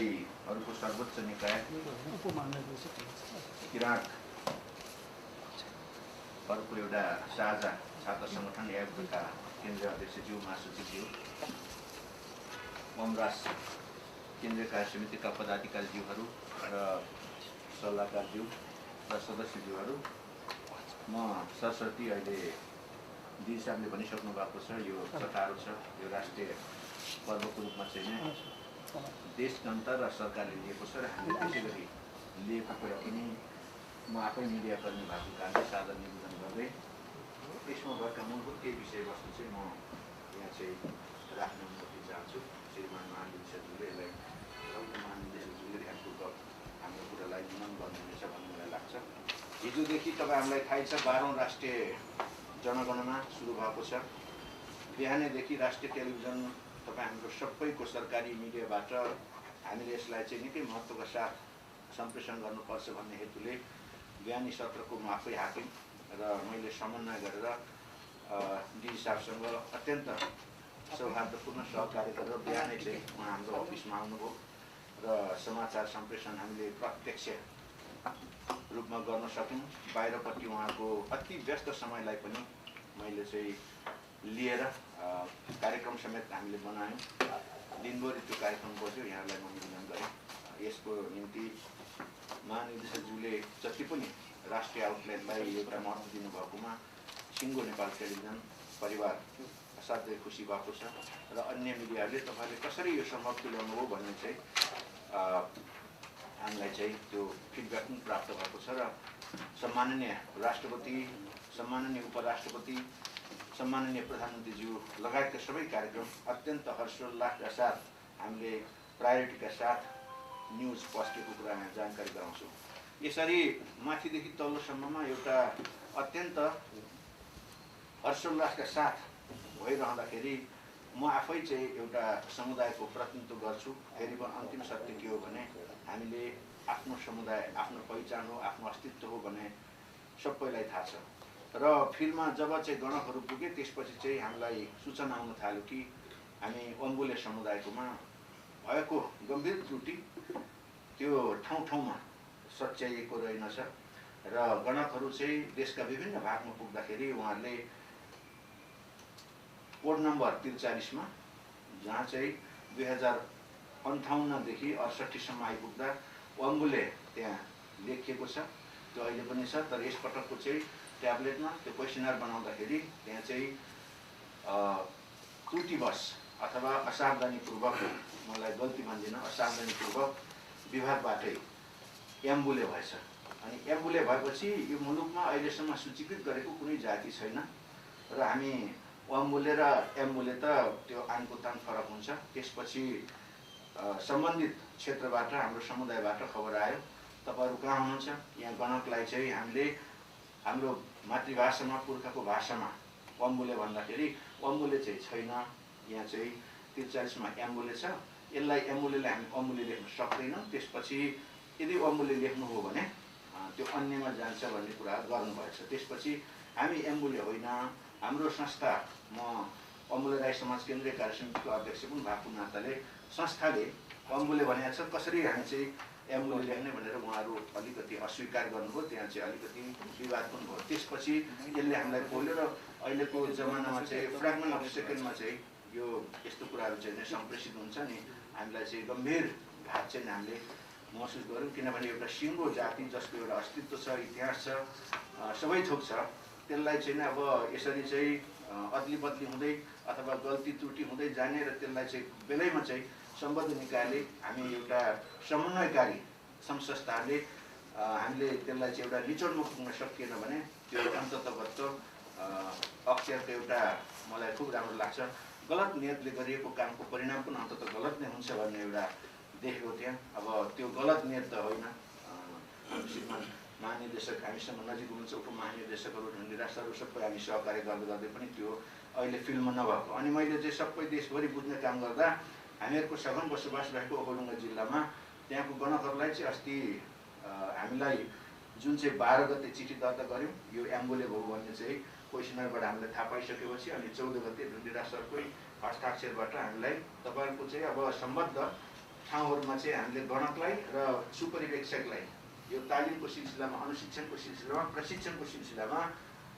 सरकारीहरूको सर्वोच्च निकाय किराँतहरूको एउटा साझा छात्र सङ्गठन एफका केन्द्रीय अध्यक्षज्यू महासचिवज्यू वनराज केन्द्रीय कार्य समितिका पदाधिकारीज्यूहरू र सल्लाहकारज्यू र सदस्यज्यूहरू, म सरस्वती अहिले डी साहबले भनिसक्नु भएको छ, यो 18 छ, यो राष्ट्रिय पर्वको रूपमा चाहिँ देश जनता र सरकारले लिएको छ र हामीले त्यसै गरी लिएको कुरा पनि म आफै मिडियाकर्मी भएको कारणले सादर निवेदन गर्दै त्यसमा भएका मूलभूत केही विषयवस्तु चाहिँ म यहाँ चाहिँ राख्न अनुमति चाहन्छु। श्रीमान महानिर्देशकज्यूले यसलाई महानिर्देशकज्यूले ध्यानपूर्वक हाम्रो कुरालाई मनन गर्नुहुनेछ भन्ने मलाई लाग्छ। हिजोदेखि तपाईँहरूलाई थाहै छ 12औं राष्ट्रिय जनगणना सुरु भएको छ। बिहानैदेखि राष्ट्रिय टेलिभिजन तपाईँ हाम्रो सबैको सरकारी मिडियाबाट हामीले यसलाई चाहिँ निकै महत्त्वका साथ सम्प्रेषण गर्नुपर्छ भन्ने हेतुले बिहानी सत्रको म आफै हाकिम र मैले समन्वय गरेर डी साहबसँग अत्यन्त सौहार्दपूर्ण सहकार्य गरेर बिहानै चाहिँ उहाँ हाम्रो अफिसमा आउनुभयो र समाचार सम्प्रेषण हामीले प्रत्यक्ष रूपमा गर्न सक्यौँ। बाहिरपट्टि उहाँको अति व्यस्त समयलाई पनि मैले चाहिँ लिएर कार्यक्रम समेत हामीले बनायौँ। दिनभरि त्यो कार्यक्रम बस्यो, यहाँलाई म निवेदन गरेँ। यसको निम्ति महानिर्देशकज्यूले जति पनि राष्ट्रिय आउटलेटलाई एउटा महत्त्व दिनुभएकोमा सिङ्गो नेपाल टेलिभिजन परिवार असाध्यै खुसी भएको छ र अन्य मिडियाहरूले तपाईँले कसरी यो सम्भव तुल्याउनु हो भन्ने चाहिँ हामीलाई चाहिँ त्यो फिडब्याक पनि प्राप्त भएको छ र सम्माननीय राष्ट्रपति, सम्माननीय उपराष्ट्रपति, सम्माननीय प्रधानमन्त्रीज्यू लगायतका सबै कार्यक्रम अत्यन्त हर्षोल्लासका साथ हामीले प्रायोरिटीका साथ न्युज पस्टेको कुरा यहाँ जानकारी गराउँछौँ। यसरी माथिदेखि तल्लोसम्ममा एउटा अत्यन्त हर्षोल्लासका साथ भइरहँदाखेरि म आफै चाहिँ एउटा समुदायको प्रतिनिधित्व गर्छु। फेरि अन्तिम सत्य के हो भने हामीले आफ्नो समुदाय, आफ्नो पहिचान हो, आफ्नो अस्तित्व हो भन्ने सबैलाई थाहा छ र फिल्डमा जब चाहिँ गणकहरू पुगे त्यसपछि चाहिँ हामीलाई सूचना आउन थाल्यो कि हामी अम्बुले समुदायकोमा भएको गम्भीर त्रुटि त्यो ठाउँ ठाउँमा सच्याइएको रहेनछ र गणकहरू चाहिँ देशका विभिन्न भागमा पुग्दाखेरि उहाँहरूले कोड नम्बर 43 मा जहाँ चाहिँ 2058 देखि 68 सम्म आइपुग्दा अम्बुले त्यहाँ लेखिएको छ, त्यो अहिले पनि छ। तर यसपटकको चाहिँ ट्याब्लेटमा त्यो क्वेसनर बनाउँदाखेरि त्यहाँ चाहिँ त्रुटिवश अथवा असावधानीपूर्वक, मलाई गल्ती भन्दिनँ, असावधानीपूर्वक विभागबाटै एम्बुले भएछ। अनि एम्बुले भएपछि यो मुलुकमा अहिलेसम्म सूचीकृत गरेको कुनै जाति छैन र हामी अम्बुले र एम्बुले त त्यो आनको तान फरक हुन्छ। त्यसपछि सम्बन्धित क्षेत्रबाट, हाम्रो समुदायबाट खबर आयो, तपाईँहरू कहाँ हुनुहुन्छ, यहाँ गणकलाई चाहिँ हामीले हाम्रो मातृभाषामा, पुर्खाको भाषामा अम्बुले भन्दाखेरि अम्बुले चाहिँ छैन, यहाँ चाहिँ 43 मा एम्बुले छ, यसलाई एम्बुलेलाई हामी अम्बुले लेख्न सक्दैनौँ। त्यसपछि यदि अम्बुले लेख्नु हो भने त्यो अन्यमा जान्छ भन्ने कुरा गर्नुभएछ। त्यसपछि हामी एम्बुले होइन, हाम्रो संस्था, म अम्बुले राई समाज केन्द्रीय कार्य समितिको अध्यक्ष पनि भएको नाताले संस्थाले अम्बुले भनेको छ, कसरी हामी चाहिँ एम्बुले लेख्ने भनेर उहाँहरू अलिकति अस्वीकार गर्नुभयो, त्यहाँ चाहिँ अलिकति विवाद पनि भयो। त्यसपछि यसले हामीलाई बोल्यो र अहिलेको जमानामा चाहिँ फ्रेगमेन्ट अफ सेकेन्डमा चाहिँ यो यस्तो कुराहरू चाहिँ सम्प्रेषित हुन्छ नि, हामीलाई चाहिँ गम्भीर घात चाहिँ हामीले महसुस गऱ्यौँ। किनभने एउटा सिङ्गो जाति जसको एउटा अस्तित्व छ, इतिहास छ, सबै थोक छ, त्यसलाई चाहिँ अब यसरी चाहिँ अदली बदली हुँदै अथवा गल्ती त्रुटि हुँदै जाने र त्यसलाई चाहिँ बेलैमा चाहिँ सम्बद्ध निकायले, हामी एउटा समन्वयकारी सङ्घ संस्थाहरूले हामीले त्यसलाई चाहिँ एउटा निचोडमा पुग्न सकिएन भने त्यो अन्ततगत अक्षरको एउटा मलाई खुब राम्रो लाग्छ, गलत नियतले गरिएको कामको परिणाम पनि अन्तत गलत नै हुन्छ भन्ने एउटा देखेको त्यहाँ। अब त्यो गलत नियत त होइन। श्रीमान महानिर्देशक हामीसँग नजिक हुनुहुन्छ, उपमहानिर्देशकहरू, निराशहरू सबै हामी सहकार्य गर्दै गर्दै पनि त्यो अहिले फिल्ममा नभएको। अनि मैले चाहिँ सबै देशभरि बुझ्ने काम गर्दा हामीहरूको सघन बसोबास रहेको ओखलढुङ्गा जिल्लामा त्यहाँको गणकहरूलाई चाहिँ अस्ति हामीलाई जुन चाहिँ 12 गते चिठी दर्ता गऱ्यौँ, यो एम्बुले भयो भन्ने चाहिँ क्वेसनरबाट हामीले थाहा पाइसकेपछि अनि 14 गते निराशरकै हस्ताक्षरबाट हामीलाई तपाईँको चाहिँ अब सम्बद्ध ठाउँहरूमा चाहिँ हामीले गणकलाई र सुपरिवेक्षकलाई यो तालिमको सिलसिलामा, अनुशिक्षणको सिलसिलामा, प्रशिक्षणको सिलसिलामा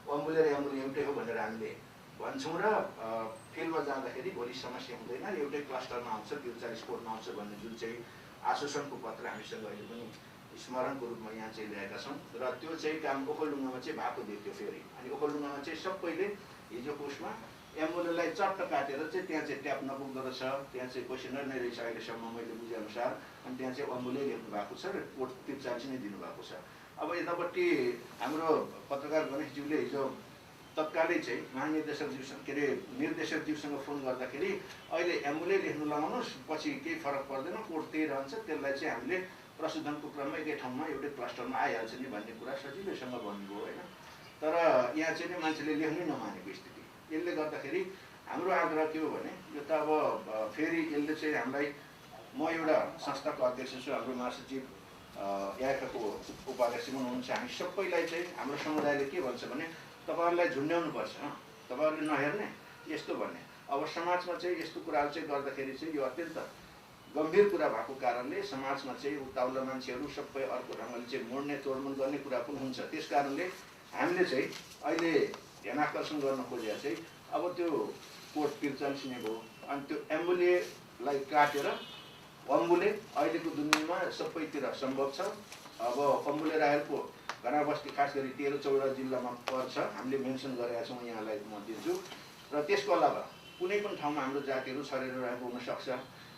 अम्बुले र एम्बुले एउटै हो भनेर हामीले भन्छौँ र फिल्डमा जाँदाखेरि भोलि समस्या हुँदैन, एउटै क्लस्टरमा आउँछ, 43 कोडमा आउँछ भन्ने जुन चाहिँ आश्वासनको पत्र हामीसँग अहिले पनि स्मरणको रूपमा यहाँ चाहिँ ल्याएका छौँ र त्यो चाहिँ काम ओखलढुङ्गामा चाहिँ भएको देखियो फेरि। अनि ओखलढुङ्गामा चाहिँ सबैले हिजोको उसमा एम्बुलेलाई चट्ट काटेर चाहिँ त्यहाँ चाहिँ ट्याप नपुग्दो रहेछ, त्यहाँ चाहिँ क्वेसनर नै रहेछ अहिलेसम्म मैले बुझेअनुसार, अनि त्यहाँ चाहिँ अम्बुले लेख्नु भएको छ र कोड 43 नै दिनुभएको छ। अब यतापट्टि हाम्रो पत्रकार गणेशज्यूले हिजो तत्कालै चाहिँ महानिर्देशकज्यूसँग के अरे निर्देशकज्यूसँग फोन गर्दाखेरि अहिले एम्बुले लेख्नु लगाउनुहोस्, पछि केही फरक पर्दैन, कोड त्यही रहन्छ, त्यसलाई चाहिँ हामीले प्रशोधनको क्रममा एकै ठाउँमा एउटै क्लस्टरमा आइहाल्छ नि भन्ने कुरा सजिलैसँग भन्नुभयो होइन। तर यहाँ चाहिँ नि मान्छेले लेख्नै नमानेको स्थिति। यसले गर्दाखेरि हाम्रो आग्रह के हो भने यो त अब फेरि यसले चाहिँ हामीलाई, म एउटा संस्थाको अध्यक्ष छु, हाम्रो महासचिव याकाको उपाध्यक्ष पनि हुनुहुन्छ, हामी सबैलाई चाहिँ हाम्रो समुदायले के भन्छ भने तपाईँहरूलाई झुन्ड्याउनुपर्छ, तपाईँहरूले नहेर्ने यस्तो भन्ने। अब समाजमा चाहिँ यस्तो कुराहरू चाहिँ गर्दाखेरि चाहिँ यो अत्यन्त गम्भीर कुरा भएको कारणले समाजमा चाहिँ उत्ताउला मान्छेहरू सबै अर्को ढङ्गले चाहिँ मोड्ने तोडमोड गर्ने कुरा पनि हुन्छ। त्यस कारणले हामीले चाहिँ अहिले ध्यान आकर्षण गर्न खोजेको चाहिँ अब त्यो कोड 43 नै भयो। अनि त्यो एम्बुलेलाई काटेर अम्बुले अहिलेको दुनियाँमा सबैतिर सम्भव छ। अब अम्बुले राईहरूको घना बस्ती खास गरी 13-14 जिल्लामा पर्छ, हामीले मेन्सन गरेका छौँ, यहाँलाई म दिन्छु। र त्यसको अलावा कुनै पनि ठाउँमा हाम्रो जातिहरू छरेर रहेको हुनसक्छ,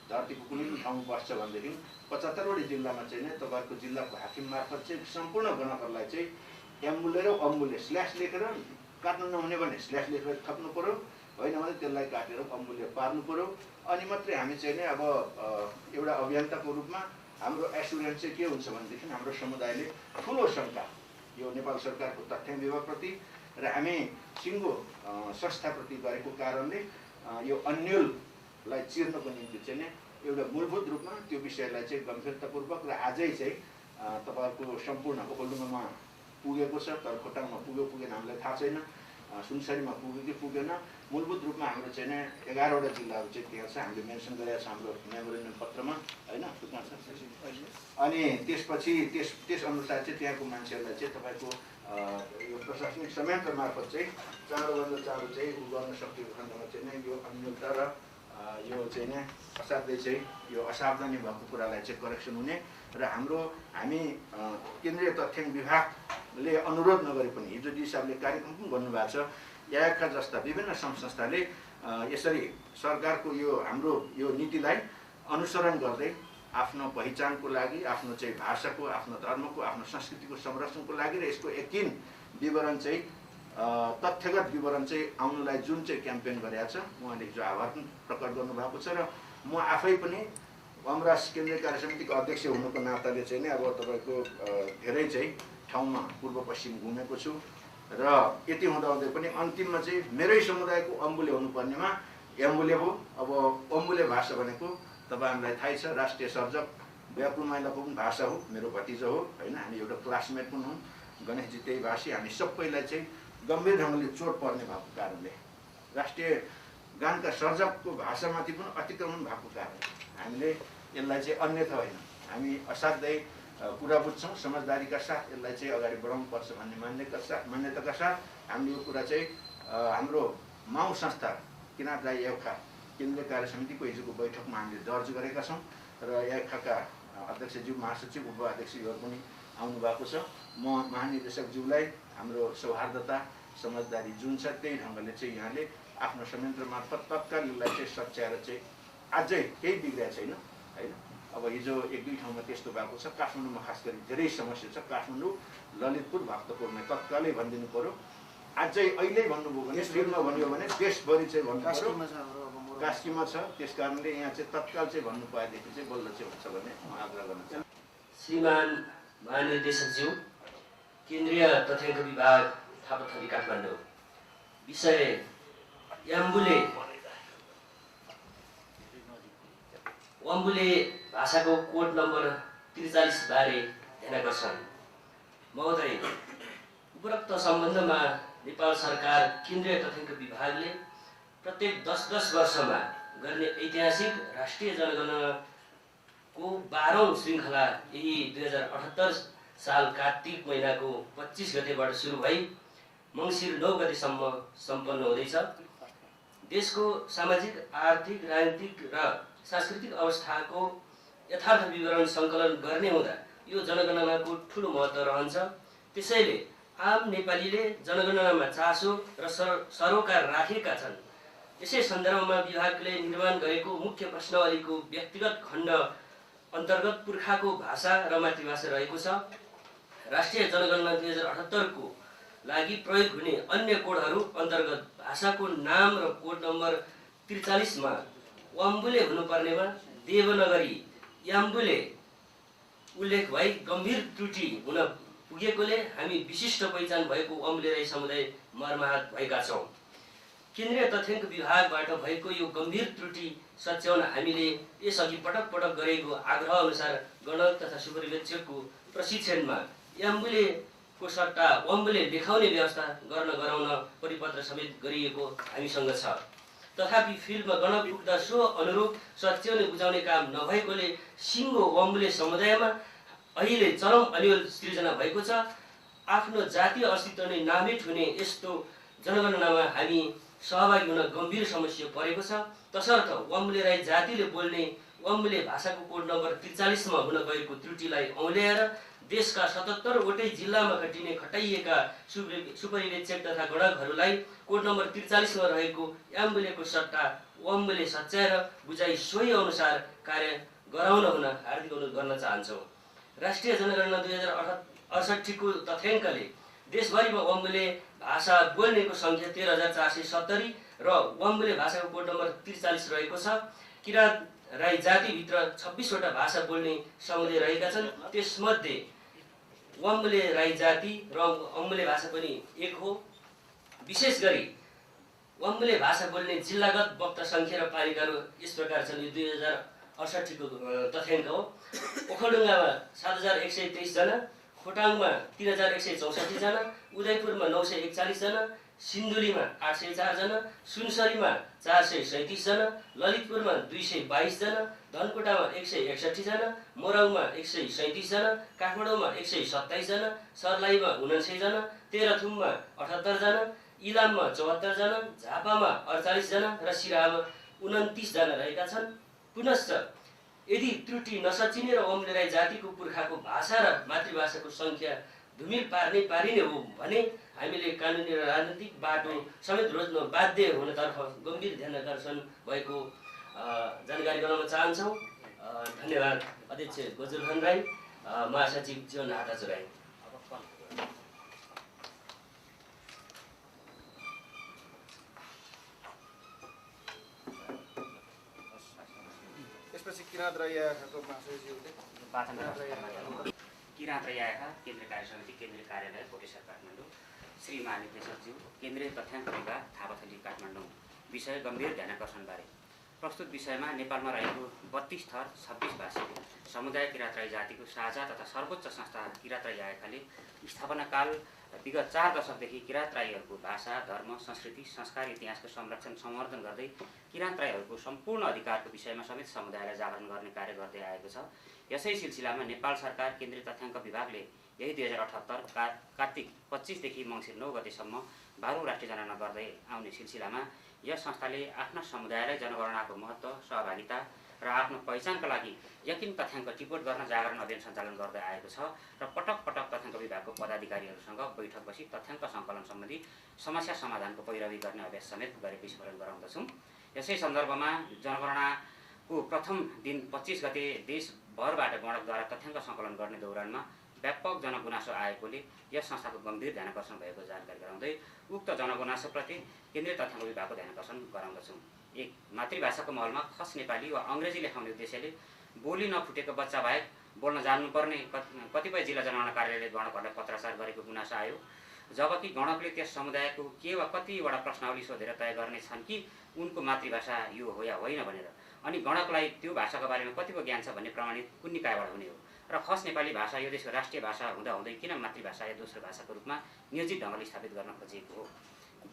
धरतीको कुनै पनि ठाउँमा बस्छ भनेदेखि 75वटै जिल्लामा चाहिँ नै तपाईँको जिल्लाको हाकिम मार्फत चाहिँ सम्पूर्ण गणकहरूलाई चाहिँ एम्बुले र अम्बुले स्ल्यास लेखेर काट्नु नहुने भने स्ल्यास लेखेर थप्नु पऱ्यो, होइन भने त्यसलाई काटेर अम्बुले पार्नु पऱ्यो। अनि मात्रै हामी चाहिँ नै अब एउटा अभियन्ताको रूपमा हाम्रो एसुरेन्स चाहिँ के हुन्छ भनेदेखि हाम्रो समुदायले ठुलो शङ्का यो नेपाल सरकारको तथ्याङ्क विभागप्रति र हामी सिङ्गो संस्थाप्रति गरेको कारणले यो अन्यललाई चिर्नको निम्ति चाहिँ नै एउटा मूलभूत रूपमा त्यो विषयलाई चाहिँ गम्भीरतापूर्वक र आजै चाहिँ तपाईँहरूको सम्पूर्ण ओखलढुङ्गामा पुगेको छ, तर खोटाङमा पुगेन हामीलाई थाहा छैन, सुनसरीमा पुगेन। मूलभूत रूपमा हाम्रो चाहिँ नै 11वटा जिल्लाहरू चाहिँ त्यहाँ छ, हामीले मेन्सन गरेका छ हाम्रो मेमोरेन्डम पत्रमा होइन। अनि त्यसपछि त्यस अनुसार चाहिँ त्यहाँको मान्छेहरूलाई चाहिँ तपाईँको यो प्रशासनिक संयन्त्र मार्फत चाहिँ चाँडोभन्दा चाँडो चाहिँ उ गर्न सकिएको खण्डमा चाहिँ नै यो अन्यलता र यो चाहिँ नै असाध्यै चाहिँ यो असावधानी भएको कुरालाई चाहिँ करेक्सन हुने र हामी केन्द्रीय तथ्याङ्क विभागले अनुरोध नगरे पनि हिजो हिसाबले कार्यक्रम पनि गर्नुभएको छ। याका जस्ता विभिन्न संस्थाले यसरी सरकारको यो हाम्रो यो नीतिलाई अनुसरण गर्दै आफ्नो पहिचानको लागि, आफ्नो चाहिँ भाषाको, आफ्नो धर्मको, आफ्नो संस्कृतिको संरक्षणको लागि र यसको यकिन विवरण चाहिँ तथ्यगत विवरण चाहिँ आउनलाई जुन चाहिँ क्याम्पेन गरेका छ, उहाँले हिजो आभार पनि प्रकट गर्नुभएको छ। र म आफै पनि अमराज केन्द्रीय कार्य समितिको अध्यक्ष हुनुको नाताले चाहिँ नै अब तपाईँको धेरै चाहिँ ठाउँमा पूर्व पश्चिम घुमेको छु र यति हुँदाहुँदै पनि अन्तिममा चाहिँ मेरै समुदायको अम्बुले हुनुपर्नेमा एम्बुले हो। अब अम्बुले भाषा भनेको तपाईँहरूलाई थाहै छ, राष्ट्रिय सर्जक व्याकुल माइलाको पनि भाषा हो, मेरो भतिजा हो होइन, हामी एउटा क्लासमेट पनि हौँ, गणेशजी त्यही भाषी। हामी सबैलाई चाहिँ गम्भीर ढङ्गले चोट पर्ने भएको कारणले राष्ट्रिय गानका सर्जकको भाषामाथि पनि अतिक्रमण भएको कारण हामीले यसलाई चाहिँ अन्यथा होइन, हामी असाध्यै कुरा बुझ्छौँ, समझदारीका साथ यसलाई चाहिँ अगाडि बढाउनु पर्छ भन्ने मान्यताका साथ हामीले यो कुरा चाहिँ हाम्रो माउ संस्था किनार राई याखा केन्द्रीय कार्य समितिको हिजोको बैठकमा हामीले दर्ज गरेका छौँ र याखाका अध्यक्षज्यू, महासचिव, उपाध्यक्षज्यूहरू पनि आउनु भएको छ। म महानिर्देशकज्यूलाई हाम्रो सौहार्दता समझदारी जुन छ त्यही ढङ्गले चाहिँ यहाँले आफ्नो संयन्त्र मार्फत तत्काल यसलाई चाहिँ सच्याएर चाहिँ अझै केही बिग्रिया छैन होइन। अब हिजो 1-2 ठाउँमा त्यस्तो भएको छ, काठमाडौँमा खास गरी धेरै समस्या छ, काठमाडौँ, ललितपुर, भक्तपुरमा तत्कालै भनिदिनु पऱ्यो। अझै अहिले भन्नुभयो भने फिल्डमा भन्यो भने देशभरि चाहिँ भन्नु पर्यो, कास्कीमा छ, त्यस कारणले यहाँ चाहिँ तत्काल चाहिँ भन्नु पाएदेखि चाहिँ बल्ल चाहिँ हुन्छ भन्ने म आग्रह गर्न चाहन्छु। श्रीमान महानिर्देशकज्यू, केन्द्रीय तथ्याङ्क विभाग थापाथली काठमाडौँ, विषय अम्बुले भाषाको कोड नम्बर 43 बारे ध्यान आकर्षण। महोदय, उपरोक्त सम्बन्धमा नेपाल सरकार केन्द्रीय तथ्याङ्क विभागले प्रत्येक 10-10 वर्षमा गर्ने ऐतिहासिक राष्ट्रिय जनगणना को 12औं श्रृङ्खला यही 2078 साल कार्तिक महिनाको 25 गतेबाट सुरु भई मङ्सिर 9 गतेसम्म सम्पन्न हुँदैछ। देशको सामाजिक, आर्थिक, राजनीतिक र सांस्कृतिक अवस्थाको यथार्थ विवरण सङ्कलन गर्ने हुँदा यो जनगणनाको ठुलो महत्त्व रहन्छ। त्यसैले आम नेपालीले जनगणनामा चासो र सरोकार राखेका छन्। यसै सन्दर्भमा विभागले निर्माण गरेको मुख्य प्रश्नावलीको व्यक्तिगत खण्ड अन्तर्गत पुर्खाको भाषा र मातृभाषा रहेको छ। राष्ट्रिय जनगणना 2078 को लागि प्रयोग हुने अन्य कोडहरू अन्तर्गत भाषाको नाम र कोड नम्बर 43 मा वाम्बुले हुनुपर्नेमा देवनगरी याम्बुले उल्लेख भई गम्भीर त्रुटि हुन पुगेकोले हामी विशिष्ट पहिचान भएको वाम्बुले राई समुदाय मर्माहत भएका छौँ। केन्द्रीय तथ्याङ्क विभागबाट भएको यो गम्भीर त्रुटि सच्याउन हामीले यसअघि पटक पटक गरेको आग्रह अनुसार गणक तथा सुपरिवेक्षकको प्रशिक्षणमा याम्बुलेको सट्टा वाम्बुले लेखाउने व्यवस्था गराउन परिपत्र समेत गरिएको हामीसँग छ। तथापि फिल्डमा गणक पुग्दा सो अनुरूप सच्याउने बुझाउने काम नभएकोले सिङ्गो वाम्बुले समुदायमा अहिले चरम अनियल सृजना भएको छ। आफ्नो जातीय अस्तित्व नै नामित हुने यस्तो जनगणनामा हामी सहभागी हुन गम्भीर समस्या परेको छ। तसर्थ वाम्बुले राई जातिले बोल्ने वाम्बुले भाषाको कोड नम्बर 43 मा हुन गएको त्रुटिलाई औल्याएर देशका 77 वटै जिल्लामा खटाइएका सुपरिवेक्षक तथा गणकहरूलाई कोड नम्बर 43 मा रहेको याम्बुलेको सट्टा वाम्बुले सच्याएर बुझाइ सोही अनुसार कार्य गराउन हुन हार्दिक अनुरोध गर्न चाहन्छौँ। राष्ट्रिय जनगणना 2068 को तथ्याङ्कले देशभरिमा वाम्बुले भाषा बोल्नेको सङ्ख्या 13,470 र वाम्बुले भाषाको कोड नम्बर 43 रहेको छ। किराँत राई जातिभित्र 26 वटा भाषा बोल्ने समुदाय रहेका छन्। त्यसमध्ये वाम्बुले राई जाति र वाम्बुले भाषा पनि एक हो। विशेष गरी वाम्बुले भाषा बोल्ने जिल्लागत वक्ता सङ्ख्या र पालिकाहरू यस प्रकार छन्। यो 2068 को तथ्याङ्क हो। ओखलढुङ्गामा 7,123 जना, खोटाङमा 3,164 जना, उदयपुरमा 941 जना, सिन्धुलीमा 804 जना, सुनसरीमा 437 जना, ललितपुरमा 222 जना, धनकुटामा 161 जना, मोरङमा 137 जना, काठमाडौँमा 127 जना, सर्लाहीमा 49 जना, तेह्रथुममा 78 जना, इलाममा 74 जना, झापामा 48 जना र सिराहामा 29 जना रहेका छन्। पुनश्च यदि त्रुटि नसचिने र वाम्बुले राई जातिको पुर्खाको भाषा र मातृभाषाको सङ्ख्या धुमिल पारिने हो भने हामीले कानुनी र राजनीतिक बाटो समेत रोज्न बाध्य हुनतर्फ गम्भीर ध्यान आकर्षण भएको जानकारी गराउन चाहन्छौँ। धन्यवाद। अध्यक्ष गजुरखान राई, महासचिव जीवन आटाचु राई। किराँत राई आएखाको महासचिवले वाचन किराँत राई आएखा केन्द्रीय कार्य समिति केन्द्रीय कार्यालय कोटेश्वर काठमाडौँ। श्री महानिर्देशकज्यू केन्द्रीय तथ्याङ्क विभाग थापाथली काठमाडौँ। विषय गम्भीर ध्यानाकर्षणबारे। प्रस्तुत विषयमा नेपालमा रहेको 32 थर 26 भाषी समुदाय किराँत राई जातिको साझा तथा सर्वोच्च संस्था किराँत राई आएखाले स्थापनाकाल विगत 4 दशकदेखि किराँत राईहरूको भाषा, धर्म, संस्कृति, संस्कार, इतिहासको संरक्षण संवर्धन गर्दै किराँत राईहरूको सम्पूर्ण अधिकारको विषयमा समेत समुदायलाई जागरण गर्ने कार्य गर्दै आएको छ। यसै सिलसिलामा नेपाल सरकार केन्द्रीय तथ्याङ्क विभागले यही 2078 कार्तिक 25 देखि मङ्सिर 9 गतेसम्म 12औं राष्ट्रिय जनगणना गर्दै आउने सिलसिलामा यस संस्थाले आफ्ना समुदायलाई जनगणनाको महत्त्व, सहभागिता र आफ्नो पहिचानका लागि यकिन तथ्याङ्क टिपोट गर्न जागरण अभियान सञ्चालन गर्दै आएको छ र पटक पटक तथ्याङ्क विभागको पदाधिकारीहरूसँग बैठक बसी तथ्याङ्क सङ्कलन सम्बन्धी समस्या समाधानको पैरवी गर्ने अभ्यास समेत गरेको स्मरण गराउँदछौँ। यसै सन्दर्भमा जनगणनाको प्रथम दिन 25 गते देशभरबाट गणकद्वारा तथ्याङ्क सङ्कलन गर्ने दौरानमा व्यापक जनगुनासो आएकोले यस संस्थाको गम्भीर ध्यानाकर्षण भएको जानकारी गराउँदै उक्त जनगुनासोप्रति केन्द्रीय तथ्याङ्क विभागको ध्यानाकर्षण गराउँदछौँ। 1. मातृभाषाको महलमा खस नेपाली वा अङ्ग्रेजी लेखाउने उद्देश्यले बोली नफुटेको बच्चा बाहेक बोल्न जान्नुपर्ने कतिपय जिल्ला जनगणना कार्यालयले गणकहरूलाई पत्राचार गरेको गुनासो आयो। जबकि गणकले त्यस समुदायको के वा कतिवटा प्रश्नावली सोधेर तय गर्ने छन् कि उनको मातृभाषा यो हो या होइन भनेर, अनि गणकलाई त्यो भाषाको बारेमा कतिको ज्ञान छ भन्ने प्रमाणित कुन निकायबाट हुने हो र खस नेपाली भाषा यो देशको राष्ट्रिय भाषा हुँदाहुँदै किन मातृभाषा या दोस्रो भाषाको रूपमा नियोजित ढङ्गले स्थापित गर्न खोजिएको हो।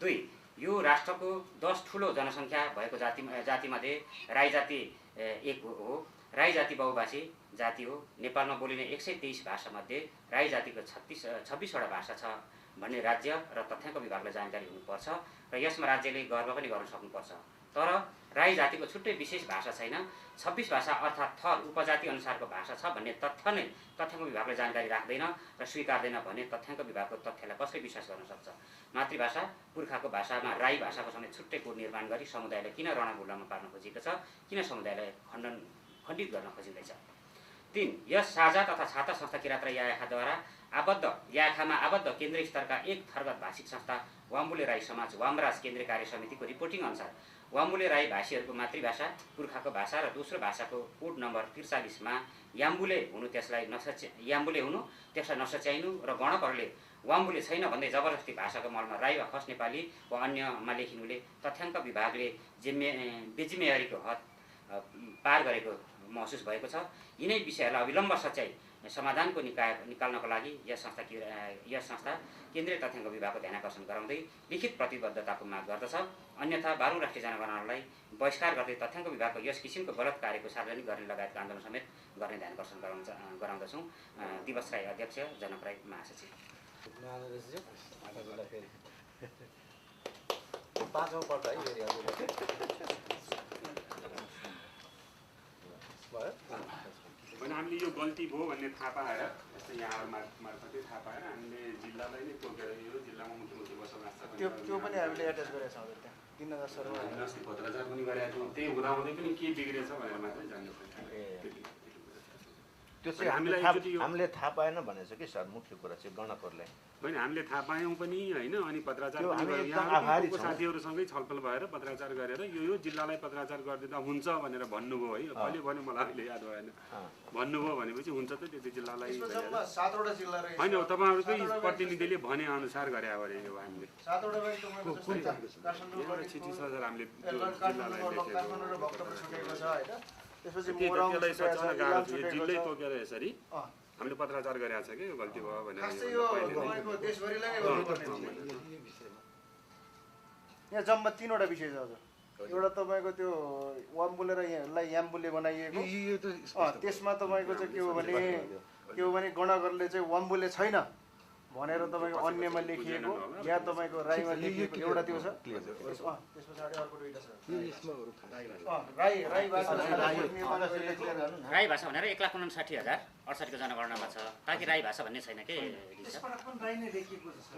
2. यो राष्ट्रको 10 ठुलो जनसङ्ख्या भएको जातिमध्ये राई जाति एक हो राई जाति बहुभाषी जाति हो। नेपालमा बोलिने 123 भाषामध्ये राई जातिको 26वटा भाषा छ भन्ने राज्य र तथ्याङ्क विभागलाई जानकारी हुनुपर्छ र यसमा राज्यले गर्व पनि गर्न सक्नुपर्छ। तर राई जातिको छुट्टै विशेष भाषा छैन, 26 भाषा अर्थात् थर उपजाति अनुसारको भाषा छ भन्ने तथ्य नै तथ्याङ्क विभागले जानकारी राख्दैन र स्वीकार्दैन भने तथ्याङ्क विभागको तथ्यलाई कसले विश्वास गर्न सक्छ? मातृभाषा पुर्खाको भाषामा राई भाषाको समेत छुट्टै कोड निर्माण गरी समुदायलाई किन रणभुल्लामा पार्न खोजिएको छ? किन समुदायलाई खण्डित गर्न खोजिँदैछ? 3. यस साझा तथा छाता संस्था किराँत राई यायाखाद्वारा यायाखामा आबद्ध केन्द्रीय स्तरका एक थरगत भाषिक संस्था वाम्बुले राई समाज वामराज केन्द्रीय कार्य समितिको रिपोर्टिङ अनुसार वाम्बुले राई भाषीहरूको मातृभाषा पुर्खाको भाषा र दोस्रो भाषाको कोड नम्बर 43मा याम्बुले हुनु त्यसलाई नसच्याइनु र गणकहरूले वाम्बुले छैन भन्दै जबरजस्ती भाषाको मलमा राई वा खस नेपाली वा अन्यमा लेखिनुले तथ्याङ्क विभागले बेजिम्मेवारीको हद पार गरेको महसुस भएको छ। यिनै विषयहरूलाई अविलम्ब सच्याइ समाधानको निकाय निकाल्नको लागि यस संस्था केन्द्रीय तथ्याङ्क विभागको ध्यानाकर्षण गराउँदै लिखित प्रतिबद्धताको माग गर्दछ। अन्यथा 12औं राष्ट्रिय जनगणनालाई बहिष्कार गर्दै तथ्याङ्क विभागको यस किसिमको गलत कार्यको सार्वजनिक गर्ने लगायतका आन्दोलन समेत गर्ने ध्यानाकर्षण गराउँदछौँ। दिवस राई अध्यक्ष, जनक राई महासचिव। पाँचौँ पल्ट है भने हामीले यो गल्ती भयो भन्ने थाहा पाएर जस्तै यहाँ मार्फतै थाहा पाएर हामीले जिल्लालाई नै तोकेर यो जिल्लामा मुख्यमन्त्री बसोबास छ त्यो पनि हामीले एट्याच गरेका छौँ त्यहाँ 3000 सर्व अस्ति पत्रचार पनि गरेका थियौँ। त्यही हुँदाहुँदै पनि के बिग्रेछ भनेर मात्रै जान्नु पर्यो। त्यो चाहिँ हामीले थाहा पाएन भनेछ कि सर, मुख्य कुरा चाहिँ गणकहरूले होइन हामीले थाहा पायौँ पनि होइन। अनि पत्रचार यहाँको साथीहरूसँगै छलफल भएर पत्रचार गरेर यो जिल्लालाई पत्रचार गरिदिँदा हुन्छ भनेर भन्नुभयो है। कहिले भन्यो मलाई अहिले याद भएन। भन्नुभयो भनेपछि हुन्छ त त्यो जिल्लालाई होइन, तपाईँहरूकै प्रतिनिधिले भने अनुसार गरे अरे यो हामीले चिठी सर हामीले जिल्लै तोकेर यसरी हामीले पत्रचार गरेका छ कि यो गल्ती भयो भनेर। यहाँ जम्मा 3वटा विषय छ हजुर। एउटा तपाईँको त्यो वाम्बुले र यसलाई याम्बुले बनाइएको, त्यसमा तपाईँको चाहिँ के हो भने गणकहरूले चाहिँ वाम्बुले छैन भनेर तपाईँको अन्यमा लेखिएको या तपाईँको राईमा लेखिएको एउटा त्यो छ। त्यस पछाडि अर्को दुईटा छ राई भाषा भनेर 1,59,068 को जनगणनामा छ। ताकि राई भाषा भन्ने छैन के त्यसबाट पनि राई नै लेखिएको छ।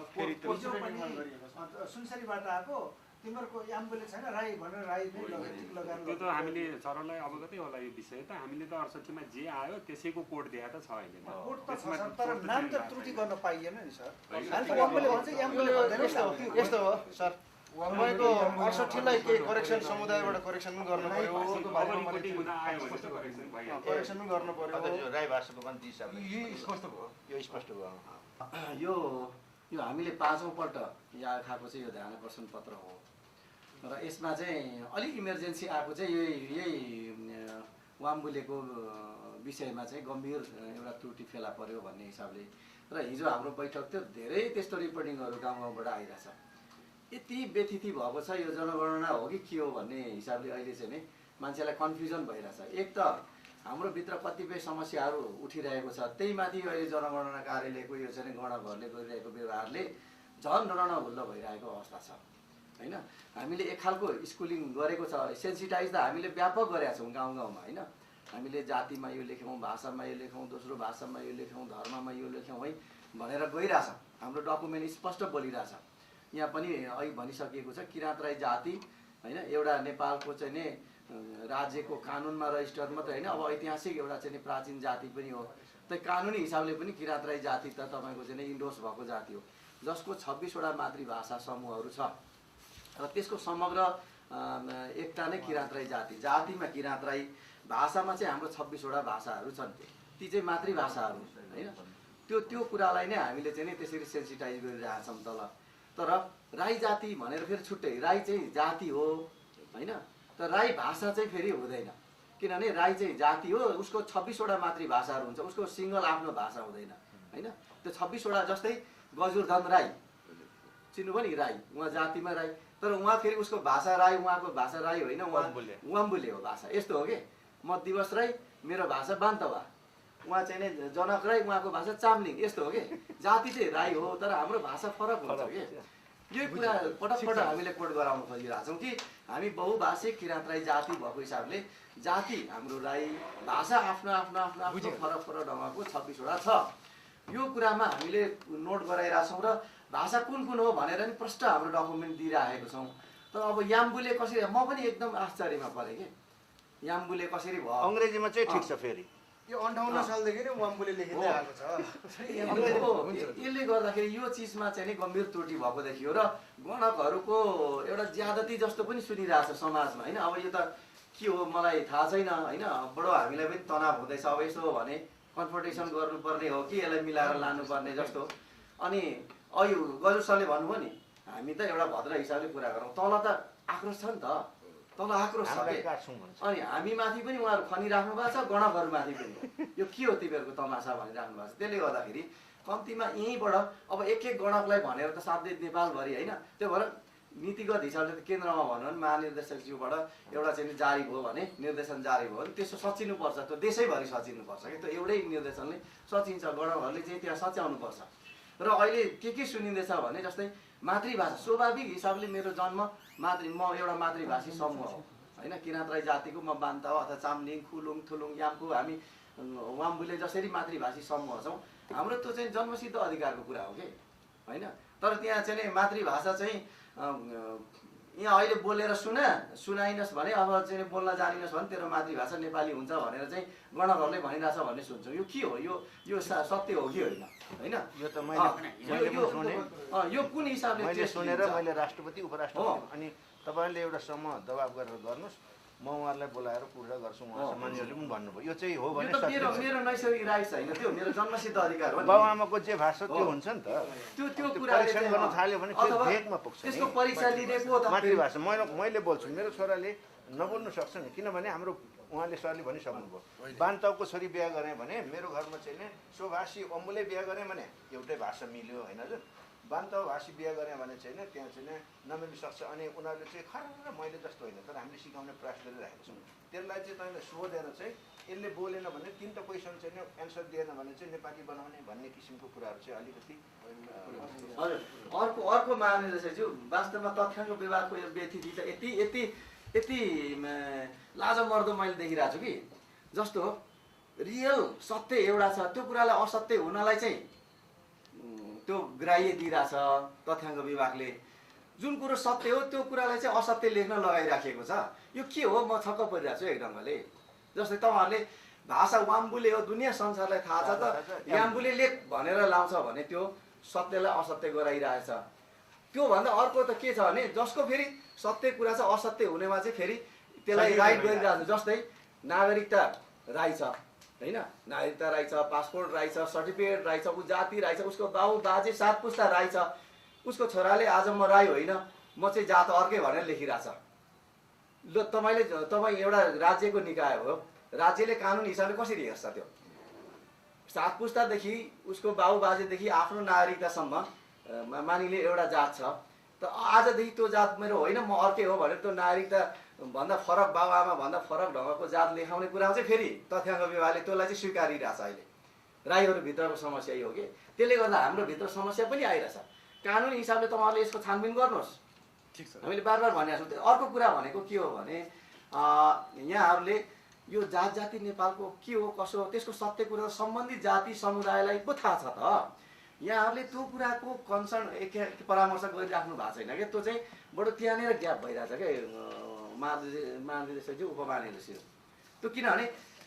सुनसरीबाट आएको तिमीहरूको याम्बुले छैन राई भनेर राई नै लगाएर त्यो त हामीले सरलाई अवगतै होला यो विषय त। हामीले त 68 मा जे आयो त्यसैको कोड दिया त छ अहिले। कोड त छ सर, तर नाम त त्रुटि गर्न पाइएन नि सर। याम्बुले भन्छ याम्बुले भन्दैन। यस्तो हो सर, तपाईँको 68 लाई केही करेक्सन समुदायबाट करेक्सन पनि गर्नु पर्यो, करेक्सन पनि गर्नु पर्यो। राई भाषाको पनि दिशा यो स्पष्ट भयो। यो हामीले 5औं पल्ट यायाखाको चाहिँ यो ध्यानाकर्षण पत्र हो र यसमा चाहिँ अलिक इमर्जेन्सी आएको चाहिँ यही वाम्बुलेको विषयमा चाहिँ गम्भीर एउटा त्रुटि फेला पर्यो भन्ने हिसाबले र हिजो हाम्रो बैठक थियो। धेरै त्यस्तो रिपोर्टिङहरू गाउँ गाउँबाट आइरहेछ। यति व्यथिति भएको छ यो जनगणना हो कि के हो भन्ने हिसाबले अहिले चाहिँ नि मान्छेलाई कन्फ्युजन भइरहेछ। एक त हाम्रो भित्र कतिपय समस्याहरू उठिरहेको छ, त्यही माथि अहिले जनगणना कार्यालयको यो चाहिँ गणकहरूले गरिरहेको व्यवहारले झन् रणभुल्ल भइरहेको अवस्था छ होइन। हामीले एक खालको स्कुलिङ गरेको छ, सेन्सिटाइज त हामीले व्यापक गरेका छौँ गाउँ गाउँमा होइन। हामीले जातिमा यो लेख्यौँ, भाषामा यो लेख्यौँ, दोस्रो भाषामा यो लेख्यौँ, धर्ममा यो लेख्यौँ है भनेर गइरहेछ। हाम्रो डकुमेन्ट स्पष्ट बोलिरहेछ। यहाँ पनि अहिले भनिसकिएको छ किराँत राई जाति होइन एउटा नेपालको चाहिँ नि राज्यको कानुनमा रजिस्टर मात्रै होइन, अब ऐतिहासिक एउटा चाहिँ प्राचीन जाति पनि हो। त कानुनी हिसाबले पनि किराँत राई जाति त तपाईँको चाहिँ इन्डोर्स भएको जाति हो जसको 26वटा मातृभाषा समूहहरू छ र त्यसको समग्र एकता नै किराँत राई जाति। जातिमा किराँत राई, भाषामा चाहिँ हाम्रो 26वटा भाषाहरू छन्, ती चाहिँ मातृभाषाहरू होइन। त्यो कुरालाई नै हामीले चाहिँ नि त्यसरी सेन्सिटाइज गरिरहेछौँ तल। तर राई जाति भनेर फेरि छुट्टै, राई चाहिँ जाति हो होइन। तर राई भाषा चाहिँ फेरि हुँदैन, किनभने राई चाहिँ जाति हो, उसको 26वटा मातृभाषाहरू हुन्छ, उसको सिङ्गल आफ्नो भाषा हुँदैन होइन। त्यो 26वटा जस्तै गजुरधन राई चिन्नुभयो नि, राई उहाँ जातिमा राई, तर उहाँ फेरि उसको भाषा राई, उहाँको भाषा राई होइन, उहाँ वाम्बुले हो भाषा। यस्तो हो कि म दिवस राई मेरो भाषा बान्तवा, उहाँ चाहिँ नि जनक राई, उहाँको भाषा चामलिङ, यस्तो हो कि जाति चाहिँ राई हो तर हाम्रो भाषा फरक हुन्छ कि। यो कुरा पटक पटक हामीले कोट गराउन खोजिरहेको छौँ कि हामी बहुभाषिक किराँत राई जाति भएको हिसाबले जाति हाम्रो राई, भाषा आफ्नो आफ्नो आफ्नो आफ्नो फरक फरक ढङ्गको 26वटा छ। यो कुरामा हामीले नोट गराइरहेको छौँ र भाषा कुन कुन हो भनेर नि प्रष्ट हाम्रो डकुमेन्ट दिइरहेको छौँ। तर अब याम्बुले कसरी, म पनि एकदम आश्चर्यमा परेँ कि याम्बुले कसरी भयो। अङ्ग्रेजीमा चाहिँ ठिक छ, फेरि यो 58 सालदेखि नै वाम्बुले लेखिँदै आएको छ। यसले गर्दाखेरि यो चिजमा चाहिँ नि गम्भीर त्रुटि भएको देखियो र गणकहरूको एउटा ज्यादती जस्तो पनि सुनिरहेछ समाजमा होइन। अब यो त के हो मलाई थाहा छैन होइन, बडो हामीलाई पनि तनाव हुँदैछ। अब यसो भने कन्फर्टेसन गर्नुपर्ने हो कि यसलाई मिलाएर लानुपर्ने जस्तो। अनि अघि गजु सरले भन्नुभयो नि, हामी त एउटा भद्र हिसाबले कुरा गरौँ, तल त आक्रोश छ नि त, तल आक्रोश छ। अनि हामी माथि पनि उहाँहरू खनिराख्नु भएको छ, गणकहरूमाथि पनि यो के हो तिमीहरूको तमासा भनिराख्नु भएको छ। त्यसले गर्दाखेरि कम्तीमा यहीँबाट अब एक एक गणकलाई भनेर त साथै नेपालभरि होइन, त्यो भएर नीतिगत हिसाबले त केन्द्रमा भनौँ भने महानिर्देशकज्यूबाट एउटा चाहिँ जारी भयो भने, निर्देशन जारी भयो भने त्यसो सचिनुपर्छ, त्यो देशैभरि सचिनुपर्छ कि त्यो एउटै निर्देशनले सचिन्छ, गणकहरूले चाहिँ त्यहाँ सच्याउनुपर्छ। र अहिले के सुनिँदैछ भने जस्तै मातृभाषा, स्वाभाविक हिसाबले मेरो जन्म म एउटा मातृभाषी समूह हो होइन, किराँत राई जातिको म बान्तावा अथवा चामलिङ, खुलुङ, थुलुङ, याम्पु, हामी वाम्बुले जसरी मातृभाषी समूह छौँ, हाम्रो त्यो चाहिँ जन्मसिद्ध अधिकारको कुरा हो कि होइन। तर त्यहाँ चाहिँ मातृभाषा चाहिँ यहाँ अहिले बोलेर सुनाइनस् भने, अब चाहिँ बोल्न जानिनस् भने तेरो मातृभाषा नेपाली हुन्छ भनेर चाहिँ गणकहरूले भनिरहेछ भन्ने सुन्छौँ। यो के हो, यो सत्य हो कि होइन होइन। यो त मैले यो कुन हिसाबले मैले सुनेर मैले राष्ट्रपति उपराष्ट्रपति अनि तपाईँले एउटा समूह दबाब गरेर गर्नुहोस्, म उहाँहरूलाई बोलाएर कुरा गर्छु, उहाँसँग मान्छेहरूले पनि भन्नुभयो यो चाहिँ हो भने मेरो नैसर्गिक राइट्स होइन, त्यो मेरो जन्मसिद्ध अधिकार हो। बाबुआमाको जे भाषा त्यो हुन्छ नि त, त्यो कुरा परीक्षण गर्न थाल्यो भने त्यो भेगमा पुग्छ। त्यसको परीक्षा लिनेको मातृभाषा मैले बोल्छु, मेरो छोराले नबोल्नु सक्छ नि, किनभने हाम्रो उहाँले सरले भनिसक्नुभयो बान्तवको छोरी बिहा गरेँ भने मेरो घरमा चाहिँ नि स्वभाषी अम्बुले बिहा गरेँ भने एउटै भाषा मिल्यो होइन हजुर। बान्तव भाषी बिहा गरेँ भने चाहिँ त्यहाँ चाहिँ नमिल्नु सक्छ। अनि उनीहरूले चाहिँ खर मैले जस्तो होइन, तर हामीले सिकाउने प्रयास गरिरहेको छौँ। त्यसलाई चाहिँ तपाईँले सोधेर चाहिँ यसले बोलेन भने 3टा क्वेसन चाहिँ एन्सर दिएन भने चाहिँ नेपाली बनाउने भन्ने किसिमको कुराहरू चाहिँ अलिकति हजुर। अर्को महानिर्देशकज्यू, वास्तवमा तथ्याङ्क विभागको यो व्यतिथि त यति लाजमर्दो मैले देखिरहेको छु कि जस्तो रियल सत्य एउटा छ, त्यो कुरालाई असत्य हुनलाई चाहिँ त्यो ग्राह्य दिइरहेछ तथ्याङ्क विभागले। जुन कुरो सत्य हो त्यो कुरालाई चाहिँ असत्य लेख्न लगाइराखेको छ। यो के हो, म छक्क परिरहेको छु एक ढङ्गले। जस्तै तपाईँहरूले भाषा वाम्बुले हो, दुनियाँ संसारलाई थाहा छ त, याम्बुले लेख भनेर लाउँछ भने त्यो सत्यलाई असत्य गराइरहेछ। त्योभन्दा अर्को त के छ भने जसको फेरि सत्य कुरा छ असत्य हुनेमा चाहिँ फेरि त्यसलाई राइट गरिरहेको छ। जस्तै नागरिकता राई छ होइन, नागरिकता राई छ, पासपोर्ट राई छ, सर्टिफिकेट राई छ, ऊ जाति राई छ, उसको बाउ बाजे 7 पुस्ता राई छ, उसको छोराले आज म राई होइन म चाहिँ जात अर्कै भनेर लेखिरहेछ। ल तपाईँ एउटा राज्यको निकाय हो, राज्यले कानुन हिसाबले कसरी हेर्छ त्यो? 7 पुस्तादेखि उसको बाउ बाजेदेखि आफ्नो नागरिकतासम्म मानिले एउटा जात छ, त आजदेखि त्यो जात मेरो होइन म अर्कै हो भनेर त्यो नागरिकता भन्दा फरक बाबुआमा भन्दा फरक ढङ्गको जात लेखाउने कुरा चाहिँ फेरि तथ्याङ्क विभागले त्यसलाई चाहिँ स्वीकारिरहेछ। अहिले राईहरूभित्रको समस्या यो हो कि त्यसले गर्दा हाम्रो भित्र समस्या पनि आइरहेछ। कानुनी हिसाबले तपाईँहरूले यसको छानबिन गर्नुहोस्, ठिक छ। हामीले बार भनिरहेको छौँ। अर्को कुरा भनेको के हो भने यहाँहरूले यो जाति नेपालको के हो कसो हो त्यसको सत्य कुरा सम्बन्धित जाति समुदायलाई पो थाहा छ त। यहाँहरूले त्यो कुराको कन्सर्न परामर्श गरिराख्नु भएको छैन क्या। त्यो चाहिँ बडो त्यहाँनिर ग्याप भइरहेछ क्या महानिर्देशकज्यू, उपमहानिर्देशक। त्यो किनभने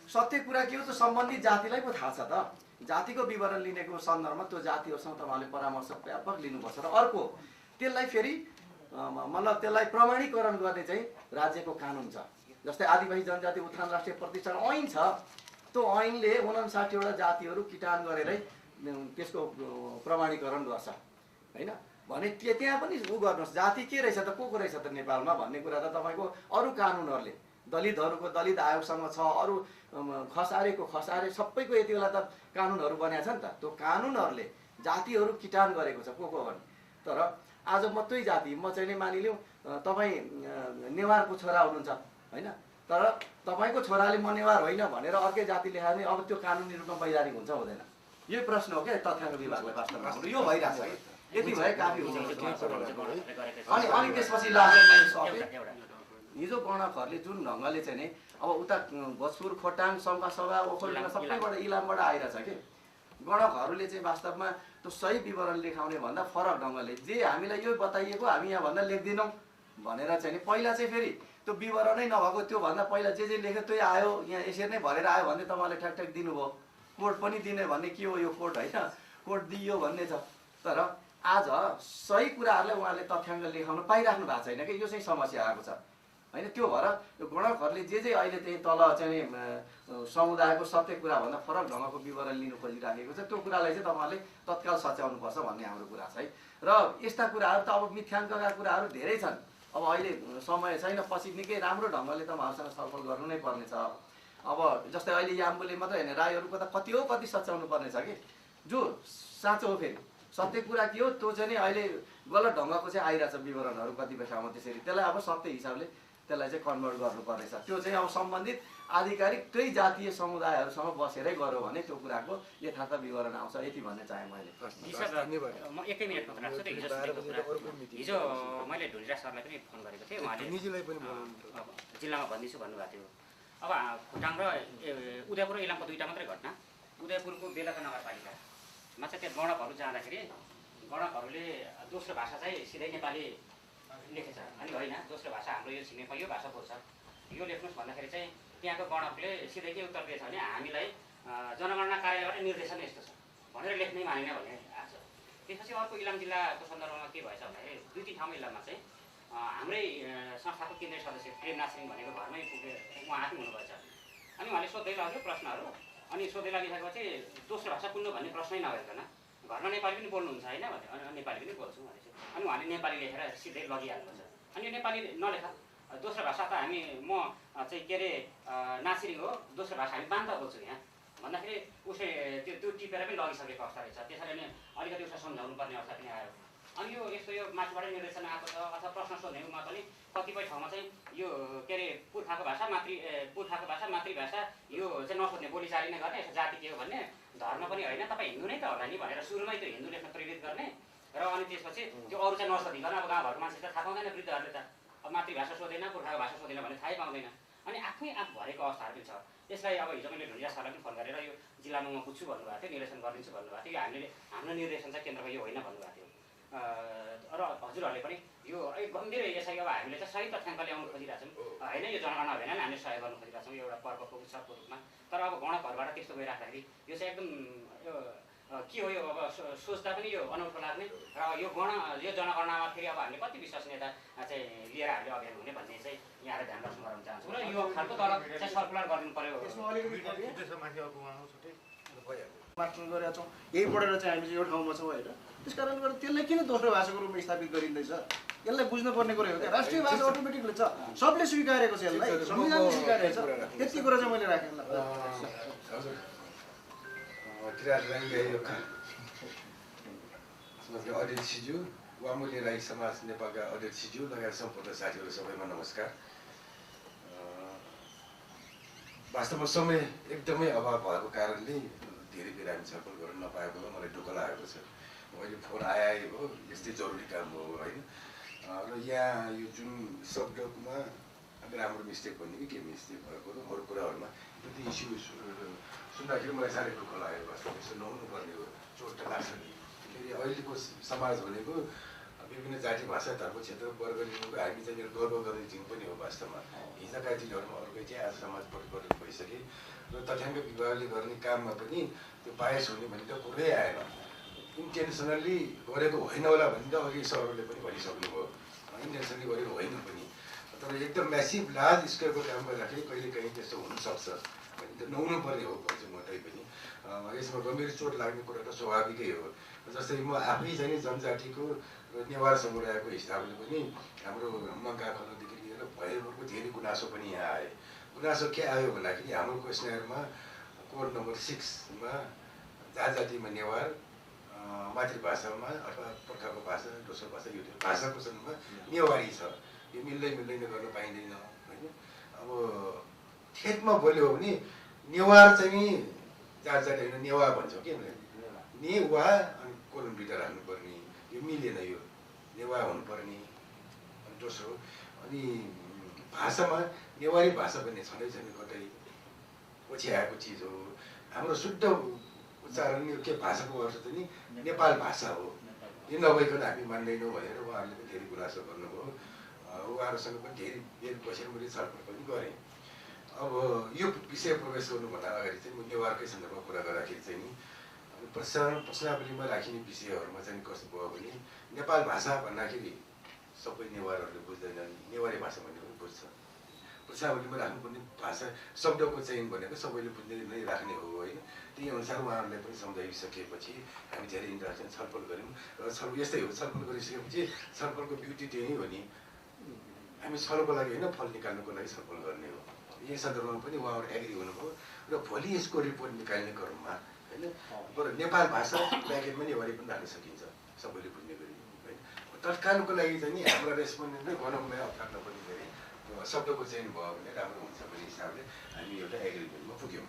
सत्य कुरा के हो त्यो सम्बन्धित जातिलाई पो थाहा छ त। जातिको विवरण लिनेको सन्दर्भमा त्यो जातिहरूसँग तपाईँहरूले परामर्श व्यापक लिनुपर्छ। र अर्को त्यसलाई फेरि मतलब त्यसलाई प्रमाणीकरण गर्ने चाहिँ राज्यको कानुन छ। जस्तै आदिवासी जनजाति उत्थान राष्ट्रिय प्रतिष्ठान ऐन छ, त्यो ऐनले 59वटा जातिहरू किटान गरेरै त्यसको प्रमाणीकरण गर्छ होइन। भने त्यहाँ पनि उ गर्नुहोस् जाति के रहेछ त, को रहेछ त नेपालमा भन्ने कुरा त तपाईँको अरू कानुनहरूले दलितहरूको दलित आयोगसँग छ, अरू खसारेको खसारे सबैको यति बेला त कानुनहरू बनाएको छ नि त। त्यो कानुनहरूले जातिहरू किटान गरेको छ को भने। तर आज म त्यही जाति म चाहिँ नि मानिलिउँ तपाईँ नेवारको छोरा हुनुहुन्छ होइन, तर तपाईँको छोराले म नेवार होइन भनेर अर्कै जाति लेखायो भने अब त्यो कानुनी रूपमा वैधानिक हुन्छ हुँदैन? यही प्रश्न हो क्या तथ्याङ्क विभागलाई वास्तवमा हाम्रो यो भइरहेको छ। यति भए काफी हुन्छ। अनि त्यसपछि हिजो गणकहरूले जुन ढङ्गले चाहिँ नि अब उता भोजपुर, खोटाङ, सङ्खुवासभा, ओखलढुङ्गा सबैबाट इलामबाट आइरहेछ कि गणकहरूले चाहिँ वास्तवमा त्यो सही विवरण लेखाउने भन्दा फरक ढङ्गले जे हामीलाई यो बताइएको हामी यहाँ भन्दा लेख्दिनौँ भनेर चाहिँ नि पहिला चाहिँ फेरि त्यो विवरणै नभएको त्योभन्दा पहिला जे लेख्यो त्यही आयो, यहाँ यसरी नै भरेर आयो भने तपाईँले ठ्याक दिनुभयो। कोड पनि दिने भन्ने के हो यो कोड होइन, कोड दियो भन्ने छ। तर आज सही कुराहरूलाई उहाँले तथ्याङ्क लेखाउन पाइराख्नु भएको छैन कि यो चाहिँ समस्या आएको छ होइन। त्यो भएर यो गणकहरूले जे अहिले त्यही तल चाहिँ समुदायको सत्य कुराभन्दा फरक ढङ्गको विवरण लिनु खोजिराखेको छ त्यो कुरालाई चाहिँ तपाईँहरूले तत्काल सच्याउनुपर्छ भन्ने हाम्रो कुरा छ है। र यस्ता कुराहरू त अब मिथ्याङ्कका कुराहरू धेरै छन्। अब अहिले समय छैन, पछि निकै राम्रो ढङ्गले तपाईँहरूसँग छलफल गर्नु नै पर्नेछ। अब जस्तै अहिले याम्बुले मात्रै होइन राईहरूको त कति सच्याउनु पर्ने छ कि जो साँचो हो। फेरि सत्य कुरा के हो त्यो चाहिँ नि अहिले गलत ढङ्गको चाहिँ आइरहेछ विवरणहरू कतिपय ठाउँमा। त्यसरी त्यसलाई अब सत्य हिसाबले त्यसलाई चाहिँ कन्भर्ट गर्नुपर्नेछ। त्यो चाहिँ अब सम्बन्धित आधिकारिक त्यही जातीय समुदायहरूसँग बसेरै गऱ्यो भने त्यो कुराको यथार्थ विवरण आउँछ। यति भन्ने चाहेँ मैले। म एकै मिनट मात्र राख्छु त। हिजो मैले ढुलिराज सरलाई पनि फोन गरेको थिएँ, उहाँले जिल्लामा भन्दैछु भन्नुभएको थियो। अब खोटाङ र उदयपुर र इलामको दुईवटा मात्रै घटना। उदयपुरको बेलका नगरपालिकामा चाहिँ त्यहाँ गणकहरू जाँदाखेरि गणकहरूले दोस्रो भाषा चाहिँ सिधै नेपाली लेखेछ। अनि होइन दोस्रो भाषा हाम्रो यो छिमेकमा यो भाषा बोल्छ यो लेख्नुहोस् भन्दाखेरि चाहिँ त्यहाँको गणकले सिधै के उत्तर दिएछ भने हामीलाई जनगणना कार्यालयबाट निर्देशन यस्तो छ भनेर लेख्नै मानेन भन्ने आएको छ। त्यसपछि अर्को इलाम जिल्लाको सन्दर्भमा के भएछ भन्दाखेरि 2-3 ठाउँमा इलाममा चाहिँ हाम्रै संस्थाको केन्द्रीय सदस्य प्रेमनाथ सिंह भनेको घरमै पुगे उहाँ आफै हुनुभएछ। अनि उहाँले सोध्दै लाग्यो प्रश्नहरू। अनि सोध्दै लागिसकेपछि दोस्रो भाषा कुन्नु भन्ने प्रश्नै नभइकन घरमा नेपाली पनि बोल्नुहुन्छ होइन भने अनि नेपाली पनि बोल्छौँ भनेपछि अनि उहाँले नेपाली लेखेर सिधै लगिहाल्नुहुन्छ। अनि यो नेपाली नलेखा दोस्रो भाषा त हामी म चाहिँ के अरे नासिरिङ हो, दोस्रो भाषा हामी बान्ता बोल्छौँ यहाँ भन्दाखेरि उसले त्यो टिपेर पनि लगिसकेको अवस्था रहेछ। त्यसैले नै अलिकति उसलाई सम्झाउनु पर्ने अवस्था पनि आयो। अनि यो यस्तो यो माथिबाट निर्देशन आएको छ अथवा प्रश्न सोध्नेमा पनि कतिपय ठाउँमा चाहिँ यो के अरे पुर्खाको भाषा मातृभाषा यो चाहिँ नसोध्ने, बोलीचाली नै गर्ने, यसो जाति के हो भन्ने, धर्म पनि होइन तपाईँ हिन्दू नै त होला नि भनेर सुरुमै त्यो हिन्दू लेख्न प्रेरित गर्ने र अनि त्यसपछि त्यो अरू चाहिँ नसोधिकन अब गाउँघरको मान्छे त थाहा पाउँदैन, वृद्धहरूले त अब मातृभाषा सोधेन पुर्खाको भाषा सोधेन भने थाहै पाउँदैन। अनि आफै आफ भरेको अवस्थाहरू पनि छ। यसलाई अब हिजो मैले ढुलिराज सरलाई पनि फोन गरेर यो जिल्लामा म पुग्छु भन्नुभएको थियो, निर्देशन गरिदिन्छु भन्नुभएको थियो। यो हामीले हाम्रो निर्देशन चाहिँ केन्द्रको यो होइन भन्नुभएको थियो। र हजुरहरूले पनि यो गम्भीर यसै अब हामीले चाहिँ सही तथ्याङ्क ल्याउनु खोजिरहेछौँ होइन, यो जनगणना होइन हामीले सहयोग गर्नु खोजिरहेछौँ यो एउटा पर्वको उत्सवको रूपमा। तर अब गणकहरूबाट त्यस्तो गइराख्दाखेरि यो चाहिँ एकदम यो के हो, यो अब सोच्दा पनि यो अनौठो लाग्ने र यो जनगणनामा फेरि अब हामीले कति विश्वसनीयता चाहिँ लिएर हामीले अभियान हुने भन्ने चाहिँ यहाँले ध्यान राख्नु गराउन चाहन्छौँ। र यो खालको तल चाहिँ सर्कुलर गरिदिनु पर्यो। मार्चमा गरेका छौँ, यही पढेर चाहिँ हामी चाहिँ यो ठाउँमा छौँ होइन। त्यस कारणले गर्दा त्यसलाई किन दोस्रो भाषाको रूपमा स्थापित गरिँदैछ यसलाई बुझ्नुपर्ने कुरो हो क्या। राष्ट्रिय भाषा अटोमेटिकली छ, सबले स्वीकारेको छ, यसलाई संविधानले स्वीकारेको छ। त्यति कुरा चाहिँ मैले राखेँ। अध्यक्षज्यू, वामुले राई समाज नेपालका अध्यक्षज्यू लगायत सम्पूर्ण साथीहरू सबैमा नमस्कार। वास्तवमा समय एकदमै अभाव भएको कारणले धेरै बिरामी छलफल गर्न नपाएकोमा मलाई दुःख लागेको छ। अहिले फोन आयो हो, यस्तै जरुरी काम हो होइन। र यहाँ यो जुन शब्दमा राम्रो मिस्टेक भन्ने कि के मिस्टेक भएको र अरू कुराहरूमा त्यो इस्यु सुन्दाखेरि मलाई साह्रै दुःख लाग्यो। वास्तवमा यसो नहुनुपर्ने हो, चोट त लाग्छ नि। फेरि अहिलेको समाज भनेको विभिन्न जाति भाषा धर्म क्षेत्र वर्ग लिनुको हामी चाहिँ गर्व गर्ने दिन पनि हो। वास्तवमा हिजोका दिनहरूमा अर्कै चाहिँ आज समाज परिवर्तन भइसके र तथ्याङ्क विभागले गर्ने काममा पनि त्यो बायस हुने भन्ने त कुरै आएन। इन्टेन्सनल्ली गरेको होइन होला भन्ने त अघि सरहरूले पनि भनिसक्नुभयो, इन्टेन्सनली गरेको होइन पनि। तर एकदम म्यासिभ लार्ज स्केलको काम गर्दाखेरि कहिले काहीँ त्यस्तो हुनसक्छ भन्ने त नहुनुपर्ने हो भन्छु म तैपनि। यसमा गम्भीर चोट लाग्ने कुरा त स्वाभाविकै हो। जस्तै म आफै चाहिँ जनजातिको नेवार समुदायको हिसाबले पनि हाम्रो मङ्गा खलदेखि लिएर भैरवहरूको धेरै गुनासो पनि यहाँ आए। गुनासो के आयो भन्दाखेरि हाम्रो क्वेसनरमा कोड नम्बर 6 मा जातिमा नेवार, मातृभाषामा अथवा पुर्खाको भाषा, दोस्रो भाषा यो भाषाको सन्दर्भमा नेवारी छ, यो मिल्दैन गर्न पाइँदैन होइन। अब ठेटमा बोल्यो भने नेवार चाहिँ नि जात जात होइन नेवा भन्छौँ कि नेवा अनि कोलन भित्र राख्नुपर्ने यो मिलेन यो नेवा हुनुपर्ने अनि दोस्रो अनि भाषामा नेवारी भाषा भन्ने छँदै छैन कतै पछि आएको चिज हो हाम्रो शुद्ध उच्चारण के भाषाको अर्थ चाहिँ नि नेपाल भाषा हो यो नभइकन हामी मान्दैनौँ भनेर उहाँहरूले पनि धेरै गुनासो गर्नुभयो उहाँहरूसँग पनि धेरै बेर बसेर मैले छलफल पनि गरेँ अब यो विषय प्रवेश गर्नुभन्दा अगाडि चाहिँ म नेवारकै सन्दर्भमा कुरा गर्दाखेरि चाहिँ नि प्रश्नावलीमा राखिने विषयहरूमा चाहिँ कस्तो भयो भने नेपाल भाषा भन्दाखेरि सबै नेवारहरूले बुझ्दैनन् नेवारी भाषा भन्ने पनि बुझ्छ प्रश्नावलीमा राख्नुपर्ने भाषा शब्दको चयन भनेको सबैले बुझ्दै नै राख्ने हो होइन त्यही अनुसार उहाँहरूलाई पनि सम्झाइसकेपछि हामी धेरै इन्टरेक्सन छलफल गऱ्यौँ र यस्तै हो छलफल गरिसकेपछि छलफलको ब्युटी त्यही हो नि हामी छलको लागि होइन फल निकाल्नुको लागि छलफल गर्ने हो यही सन्दर्भमा पनि उहाँहरू एग्री हुनुभयो र भोलि यसको रिपोर्ट निकाल्ने क्रममा होइन बरु नेपाल भाषा ब्याकेटमा नेवारी पनि राख्न सकिन्छ सबैले बुझ्ने गरी होइन तत्कालको लागि चाहिँ नि हाम्रो रेस्पोन्डेन्ट नै बनाउनुलाई अप्ठ्यारो नपर्ने गरी शब्दको चयन भयो भने राम्रो हुन्छ भन्ने हिसाबले हामी एउटा एग्रिमेन्टमा पुग्यौँ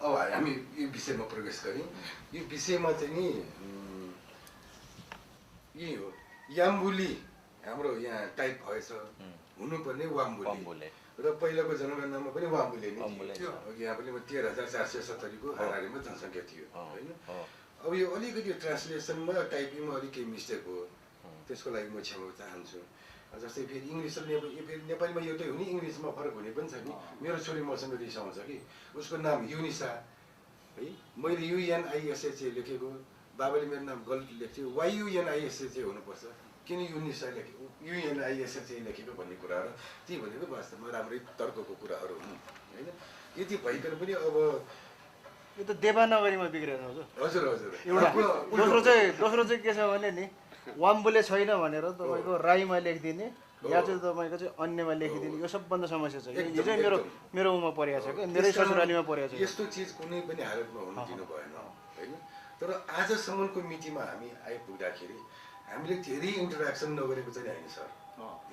अब हामी यो विषयमा प्रवेश गऱ्यौँ यो विषयमा चाहिँ नि यही हो याम्बुली हाम्रो यहाँ टाइप भएछ हुनुपर्ने वाम्बुले र पहिलाको जनगणनामा पनि वाम्बुले नै थियो यहाँ पनि 13,470 को हाराहारीमा जनसङ्ख्या थियो होइन अब यो अलिकति ट्रान्सलेसनमा टाइपिङमा अलिक केही मिस्टेक हो त्यसको लागि म क्षमा चाहन्छु जस्तै फेरि इङ्ग्लिस र फेरि नेपालीमा एउटै हो नि इङ्ग्लिसमा फरक हुने पनि छ नि मेरो छोरी मसँग रिसाउँछ कि उसको नाम युनिसा है मैले UNISHA लेखेको बाबाले मेरो नाम गलत लेख्थ्यो YUNISHA हुनुपर्छ किन युनिसा लेखेको UNISHA लेखेको भन्ने कुराहरू ती भनेको वास्तवमा राम्रै तर्कको कुराहरू हुन् होइन यति भइकन पनि अब यो त देवानगरीमा बिग्रेको हजुर हजुर एउटा दोस्रो चाहिँ के छ भने नि वाम्बुले छैन भनेर तपाईँको राईमा लेखिदिने या चाहिँ तपाईँको चाहिँ अन्यमा लेखिदिने यो सबभन्दा समस्या छ यो चाहिँ मेरो उमा परेको छ कि मेरै ससुरालीमा परेको छ यस्तो चिज कुनै पनि हालतमा हुनु दिनु भएन होइन तर आजसम्मको मितिमा हामी आइपुग्दाखेरि हामीले धेरै इन्टरेक्सन नगरेको चाहिँ होइन सर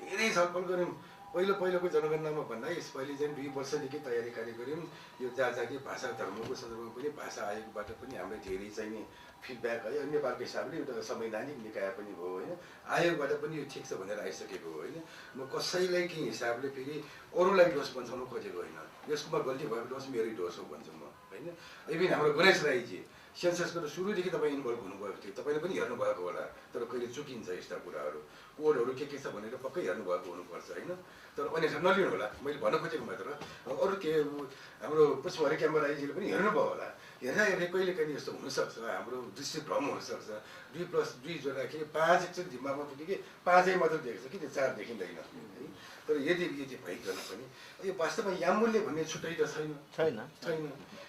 धेरै छलफल गऱ्यौँ पहिलोको जनगणनामा भन्दा यसपालि चाहिँ 2 वर्षदेखि तयारी कार्य गऱ्यौँ यो जाति भाषा धर्मको सन्दर्भमा पनि भाषा आयोगबाट पनि हामीलाई धेरै चाहिँ नि फिडब्याक है नेपालको हिसाबले एउटा संवैधानिक निकाय पनि हो होइन आयोगबाट पनि यो ठिक छ भनेर आइसकेको हो होइन म कसैलाई केही हिसाबले फेरि अरूलाई दोष बन्छाउनु खोजेको होइन यसकोमा गल्ती भएको दोष मेरै दोष हो भन्छु म होइन इभन हाम्रो गणेश राईजी सेन्ससको त सुरुदेखि तपाईँ इन्भल्भ हुनुभएको थियो तपाईँले पनि हेर्नुभएको होला तर कहिले चुकिन्छ यस्ता कुराहरू कोडहरू के छ भनेर पक्कै हेर्नुभएको हुनुपर्छ होइन तर अन्यथा नलिनु होला मैले भन्न खोजेको मात्र अरू के हाम्रो पुष्पहरी क्यामेराजीले पनि हेर्नुभयो होला हेर्दा कहिले कहिले यस्तो हुनसक्छ हाम्रो दृष्टि भ्रम हुनसक्छ 2+2 जोड्दाखेरि 5 एकचोटि दिमागमा पुग्यो कि 5 मात्र देख्छ कि त्यो 4 देखिँदैन है तर यदि भइकन पनि यो वास्तवमा याम्बुले भन्ने छुट्टै त छैन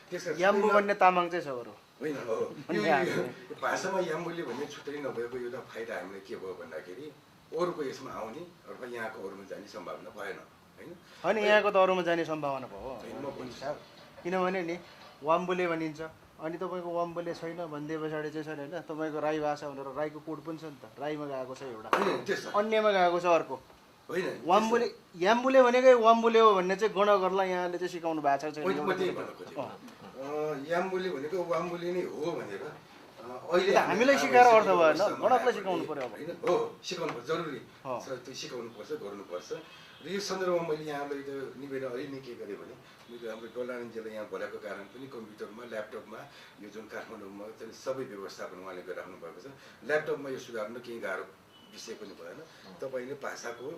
त्यसका याम्बु भन्ने तामाङ चाहिँ छ बरु होइन हो यो भाषामा याम्बुले भन्ने छुट्टै नभएको एउटा फाइदा हामीले के भयो भन्दाखेरि अरूको यसमा आउने अथवा यहाँको अरूमा जाने सम्भावना भएन होइन यहाँको त अरूमा जाने सम्भावना भयो किनभने नि वाम्बुले भनिन्छ अनि तपाईँको वाम्बुले छैन भनिदिए पछाडि चाहिँ छैन होइन तपाईँको राई भाषा भनेर राईको कोड पनि छ नि त राईमा गएको छ एउटा अन्यमा गएको छ अर्को होइन वाम्बुले याम्बुले भनेकै वाम्बुले हो भन्ने चाहिँ गणगरलाई यहाँले चाहिँ सिकाउनु भएको छ याम्बुले भनेको वाम्बुले नै हो भनेर अहिले हामीलाई सिकाएर अर्थ भएन गणकलाई सिकाउनु पर्यो अब होइन हो सिकाउनु पर्छ जरुरी त्यो सिकाउनुपर्छ गर्नुपर्छ र यो सन्दर्भमा मैले यहाँलाई त निवेदन अलि नै के गरेँ भने मैले हाम्रो डोलानजीलाई यहाँ बोलाएको कारण पनि कम्प्युटरमा ल्यापटपमा यो जुन काठमाडौँमा चाहिँ सबै व्यवस्थापन उहाँले गरिराख्नु भएको छ ल्यापटपमा यो सुधार्नु केही गाह्रो विषय पनि भएन तपाईँले भाषाको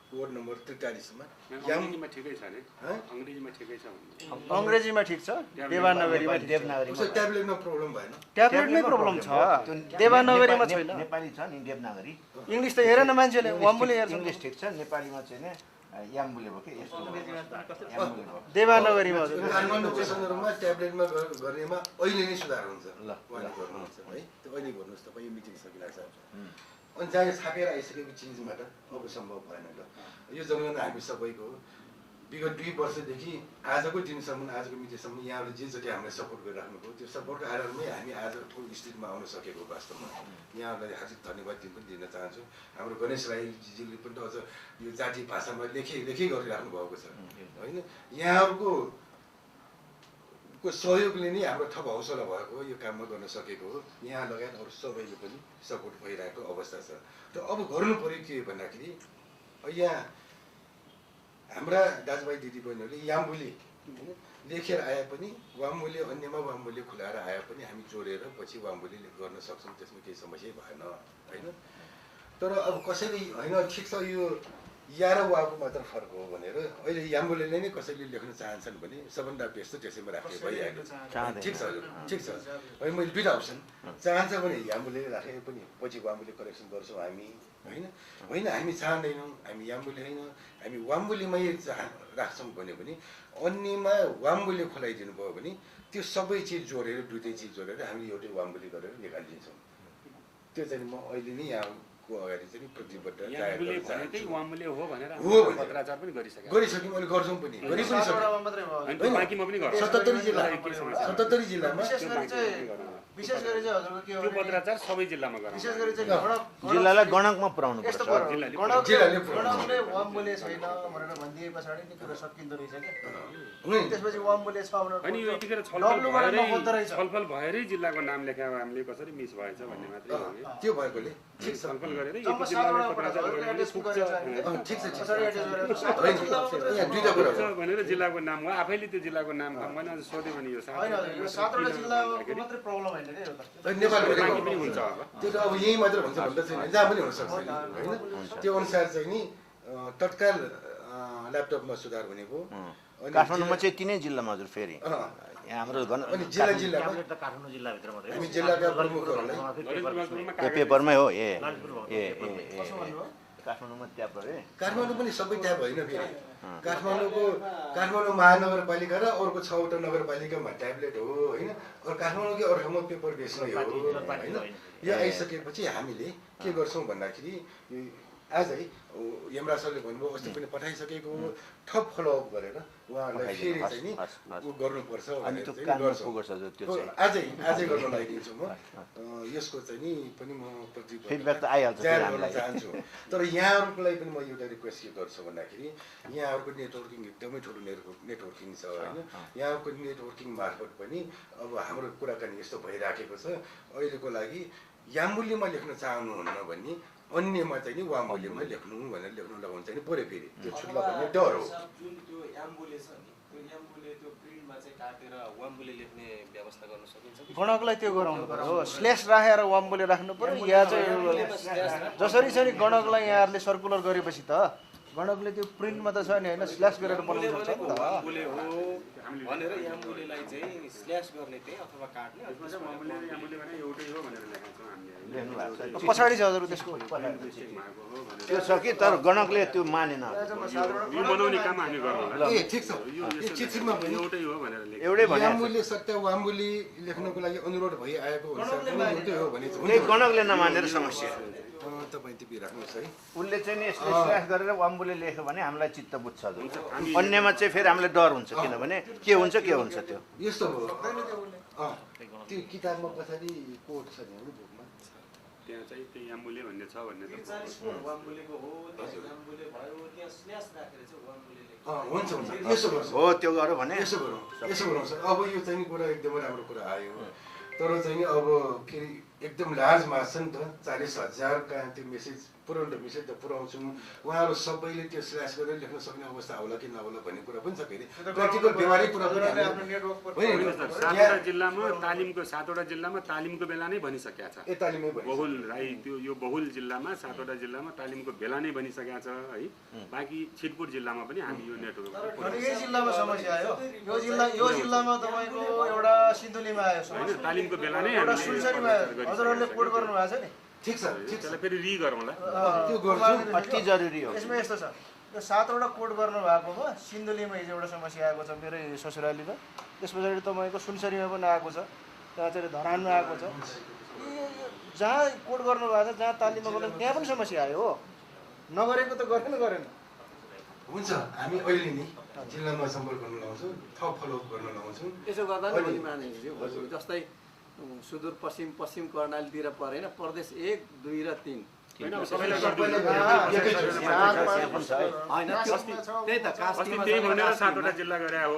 कोड नम्बर 43मा अङ्ग्रेजीमा ठिकै छ नि अङ्ग्रेजीमा ठिकै छ अङ्ग्रेजीमा ठिक छ देवनागरीमा ट्याब्लेटमा प्रब्लम भएन ट्याब्लेटमै प्रब्लम छ देवनागरीमा छैन नेपाली छ नि देवनागरी इङ्ग्लिस त हेरेन मान्छेले वाम्बुले हेर्छ इङ्ग्लिस ठिक छ नेपालीमा चाहिँ नि याम्बुले भयो कि यस्तो देवनागरीमा काठमाडौँको सन्दर्भमा ट्याब्लेटमा गर्नेमा अहिले नै सुधार हुन्छ ल उहाँले गर्नुहुन्छ है त्यो अहिले गर्नुहोस् तपाईँ यो मिटिङ सकिरहेको छ अनि जहाँ छापेर आइसकेको चिजबाट अब सम्भव भएन ल यो जनगणना हामी सबैको विगत 2 वर्षदेखि आजको दिनसम्म आजको मितिसम्म यहाँले जे जति हामीलाई सपोर्ट गरिराख्नुभयो त्यो सपोर्टको आधारमै हामी आजको स्थितिमा आउन सकेको वास्तवमा यहाँहरूलाई हार्दिक धन्यवाद दिन चाहन्छु। हाम्रो गणेश राईजीले पनि त अझ यो जाति भाषामा लेखै गरिराख्नु भएको छ होइन। यहाँहरूको सहयोगले नै हाम्रो थप हौसला भएको यो काममा गर्न सकेको हो। यहाँ लगायत अरू सबैले पनि सपोर्ट भइरहेको अवस्था छ। र अब गर्नु पर्यो के भन्दाखेरि यहाँ हाम्रा दाजुभाइ दिदीबहिनीहरूले याम्बुले लेखेर आए पनि वाम्बुले अन्यमा वाम्बुले खुलाएर आए पनि हामी जोडेर पछि वाम्बुले गर्न सक्छौँ, त्यसमा केही समस्या भएन होइन। तर अब कसैले होइन ठिक छ यो या र वाको मात्र फरक हो भनेर अहिले याम्बुले नै कसैले लेख्न चाहन्छन् भने सबभन्दा बेस्ट त्यसैमा राखे भइहाल्यो। ठिक छ हजुर, ठिक छ। होइन मैले दुईवटा अप्सन चाहन्छ भने याम्बुले राखे पनि पछि वाम्बुले करेक्सन गर्छौँ हामी होइन। होइन हामी चाहँदैनौँ, हामी याम्बुले होइन हामी वाम्बुलेमै राख्छौँ भन्यो भने अन्यमा वाम्बुले खुलाइदिनु भयो भने त्यो सबै चिज जोडेर दुईटै चिज जोडेर हामीले एउटै वाम्बुले गरेर निकालिदिन्छौँ। त्यो चाहिँ म अहिले नै यहाँको अगाडि चाहिँ प्रतिबद्ध वाम्बुले हो भनेर पत्राचार पनि गरिसक्यौँ, अहिले गर्छौँ पनि बाँकीमा पनि गर्छौँ। 77 जिल्लामा विशेष गरी चाहिँ हजुरको के हो त्यो पत्राचार सबै जिल्लामा गर्छ। विशेष गरी चाहिँ जिल्लालाई गणकमा पुर्याउनु पर्छ। गणकले वाम्बुले छैन भनेर भनिदिए पछाडि नि कुरा सकिँदो रहेछ क्या। त्यसपछि वाम्बुले छ भनेर अनि यो यतिखेर छलफल भएरै जिल्लाको नाम लेखायो हामीले कसरी मिस भएछ भन्ने मात्रै हो कि त्यो भएकोले ठिक छ छलफल गरेर यो जिल्लालाई पत्राचार गरेर ठिक छ दुईटा कुरा भनेर जिल्लाको नाम हो आफैले त्यो जिल्लाको नाम मैले अझ सोधेँ भने यो 7वटा जिल्लाको मात्रै प्रब्लम होइन के यो त नेपालको पनि हुन्छ त्यो त अब यही मात्र हुन्छ भन्दा छैन, जहाँ पनि हुनसक्छ होइन। त्यो अनुसार चाहिँ नि तत्काल ल्यापटपमा सुधार हुने भयो। काठमाडौँमा चाहिँ 3 जिल्लामा हजुर फेरि यहाँ हाम्रो अनि जिल्लामा काठमाडौँ जिल्लाभित्र मात्रै हामी जिल्लाका प्रमुखहरूलाई पेपरमै हो ए काठमाडौँमा ट्याप गरे। काठमाडौँ पनि सबै ट्याप होइन फेरि काठमाडौँ महानगरपालिका र अर्को 6वटा नगरपालिकामा ट्याब्लेट हो होइन। काठमाडौँकै अर्कोमा पेपर बेस नै हो होइन। यो आइसकेपछि हामीले के गर्छौँ भन्दाखेरि आजै यमराज सरले भन्नुभयो अस्ति पनि पठाइसकेको थप फलोअप गरेर उहाँहरूलाई फेरि चाहिँ नि गर्नुपर्छ आजै गर्न लगाइदिन्छु म। यसको चाहिँ नि पनि म फिडब्याक त आइहाल्छ गर्न चाहन्छु। तर यहाँहरूको लागि पनि म एउटा रिक्वेस्ट के गर्छु भन्दाखेरि यहाँहरूको नेटवर्किङ एकदमै ठुलो नेटवर्किङ छ होइन। यहाँको नेटवर्किङ मार्फत पनि अब हाम्रो कुराकानी यस्तो भइराखेको छ अहिलेको लागि याम्बुलेमा लेख्न चाहनुहुन्न भन्ने अन्यमा चाहिँ नि वाम्बुलेमा लेख्नु भनेर लेख्नु लगाउनु चाहिँ पऱ्यो फेरि त्यो छुट्ला भन्ने डर हो। जुन त्यो याम्बुले छ नि त्यो याम्बुले त्यो प्रिन्टमा चाहिँ काटेर वाम्बुले लेख्ने व्यवस्था गर्न सकिन्छ कि गणकलाई त्यो गराउनु पर्यो हो। स्ल्यास राखेर वाम्बुले राख्नु पर्यो या चाहिँ जसरी चाहिँ गणकलाई यहाँहरूले सर्कुलर गरेपछि त गणकले त्यो प्रिन्टमा त छ नि होइन स्ल्यास गरेर बनाउनु सक्छ नि त। वाम्बुले हो भनेर याम्बुलेलाई चाहिँ स्ल्यास गर्ने त्यही अथवा काट्ने पछाडि छ हजुर त्यसको त्यो छ कि तर गणकले त्यो मानेन। बनाउने काम हामी गर्नु ए ठिक छ यो चिठीमा पनि एउटै हो भनेर एउटै भने याम्बुले सत्य वाम्बुले लेख्नको लागि अनुरोध भइआएको हुन्छ एउटै हो भने चाहिँ गणकले नमानेर समस्या तपाईँ टिपी राख्नुहोस् है। उसले चाहिँ नि यसले स्ल्यास गरेर वाम्बुले लेख्यो भने हामीलाई चित्त बुझ्छ हजुर। अन्यमा चाहिँ फेरि हामीलाई डर हुन्छ किनभने के हुन्छ त्यो यस्तो हो त्यो किताबमा पछाडि कोड छ नि हाम्रो बुकमा त्यहाँ चाहिँ त्यो याम्बुले भन्ने छ भन्ने त वाम्बुलेको हो याम्बुले भयो त्यहाँ स्ल्यास राखेर चाहिँ वाम्बुले हुन्छ यसो गर्छ हो त्यो गरौँ भने यसो गरौँ सर। अब यो चाहिँ कुरा एकदमै राम्रो कुरा आयो तर चाहिँ अब के एकदम लार्ज मास छ नि त 40,000 का त्यो मेसेज पुऱ्याउनु मेसेज त पुऱ्याउँछौँ उहाँहरू सबैले त्यो स्ल्यास गरेर लेख्न सक्ने अवस्था होला कि नहोला भन्ने कुरा पनि छ फेरि प्र्याक्टिकल व्यवहारिक कुरा पनि 7वटा जिल्लामा तालिमको बेला नै भनिसकेको छ। ए तालिमै भयो बहुल राई त्यो यो बहुल जिल्लामा 7वटा जिल्लामा तालिमको बेला नै भनिसकेको छ है। बाँकी छिटपुर जिल्लामा पनि हामी यो नेटवर्क यही जिल्लामा समस्या आयो। यो जिल्लामा तपाईँको एउटा सिन्धुलीमा आयो होइन तालिमको बेला नै एउटा सुनसरीमा आयो। हजुरहरूले कोड गर्नु भएको छ नि ठिक छ त्यसलाई फेरि रि गरौँला त्यो गर्छु अति जरुरी हो। यसमा यस्तो छ यो 7वटा कोड गर्नु भएकोमा सिन्धुलीमा हिजो एउटा समस्या आएको छ मेरै ससुरालीमा। त्यस पछाडि तपाईँको सुनसरीमा पनि आएको छ त्यहाँ चाहिँ धरानमा आएको छ। जहाँ कोड गर्नु भएको छ जहाँ तालिममा गर्नु त्यहाँ पनि समस्या आयो हो। नगरेको त गरेन हुन्छ हामी अहिले नै जिल्लामा सम्पर्क गर्न लाउँछौँ, थप फलोअप गर्न लाउँछौँ। यसो गर्दा नि भोलि मानिसज्यू जस्तै सुदूरपश्चिम पश्चिम कर्णालीतिर परेन प्रदेश 1, 2 र 3 होइन सबैलाई होइन त्यही त कास्कीमा त्यही भनेर 7वटा जिल्ला गरे हो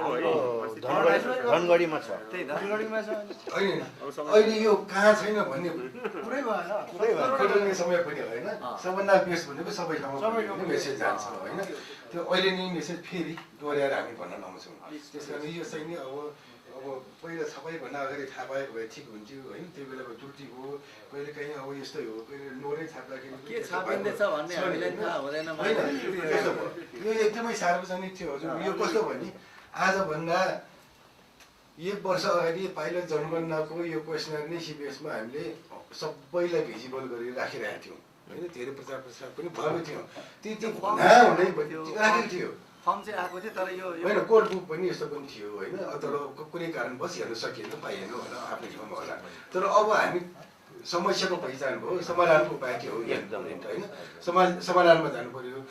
धनगढीमा छ। त्यही त होइन अहिले यो कहाँ छैन भन्ने पुरै भएन खोज्ने समय पनि होइन। सबभन्दा बेस्ट भनेको सबै ठाउँमा मेसेज जान्छ होइन। त्यो अहिले नै मेसेज फेरि दोहोऱ्याएर हामी भन्न लाउँछौँ। त्यस कारण यो चाहिँ नि अब पहिला सबैभन्दा अगाडि थाहा पाएको भए ठिक हुन्थ्यो होइन। त्यो बेलाको त्रुटि हो, कहिले काहीँ अब यस्तै हो, कहिले नोरै छाप्दाखेरि के छापिँदैछ भन्ने हामीलाई थाहा हुँदैन। यो एकदमै सार्वजनिक थियो हजुर। यो कस्तो भने आजभन्दा 1 वर्ष अगाडि पाइलट जनगणनाको यो क्वेसनर नै सिबिएसमा हामीले सबैलाई भिजिबल गरेर राखिरहेको थियौँ होइन। धेरै प्रचार पनि भएको थियो, त्यो हुँदै राखेको थियो। फर्म चाहिँ आएको थियो तर यो होइन कोड बुक पनि यस्तो पनि थियो होइन। तर कुनै कारणवश हेर्न सकिएन, पाइएन होला आफ्नै ठाउँमा होला। तर अब हामी समस्याको पहिचान भयो, समाधानको उपाय के हो होइन। समाधानमा जानु पर्यो।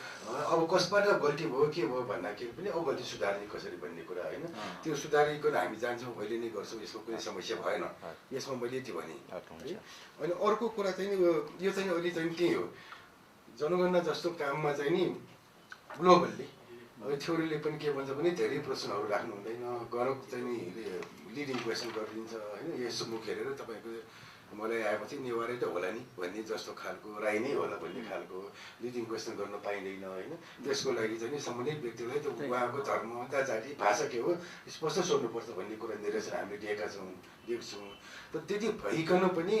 अब कसबाट गल्ती भयो के भयो भन्दाखेरि पनि अब गल्ती सुधार्ने कसरी भन्ने कुरा होइन। त्यो सुधारिकन हामी जान्छौँ, अहिले नै गर्छौँ, यसको कुनै समस्या भएन। यसमा मैले त्यो भने अनि अर्को कुरा चाहिँ नि यो चाहिँ अहिले चाहिँ त्यही हो। जनगणना जस्तो काममा चाहिँ नि ग्लोबल्ली अब थ्योरीले पनि के भन्छ भने धेरै प्रश्नहरू राख्नु हुँदैन। गरौँ चाहिँ नि लिडिङ क्वेसन गरिदिन्छ होइन। यसो मुख हेरेर तपाईँको मलाई आएपछि नेवारै त होला नि भन्ने जस्तो खालको, राई नै होला भन्ने खालको लिडिङ क्वेसन गर्न पाइँदैन होइन। त्यसको लागि चाहिँ नि सम्बन्धित व्यक्तिलाई त्यो उहाँको धर्म, जाति, भाषा के हो स्पष्ट सोध्नुपर्छ भन्ने कुरा निर्देशन हामीले देख्छौँ। तर त्यति भइकन पनि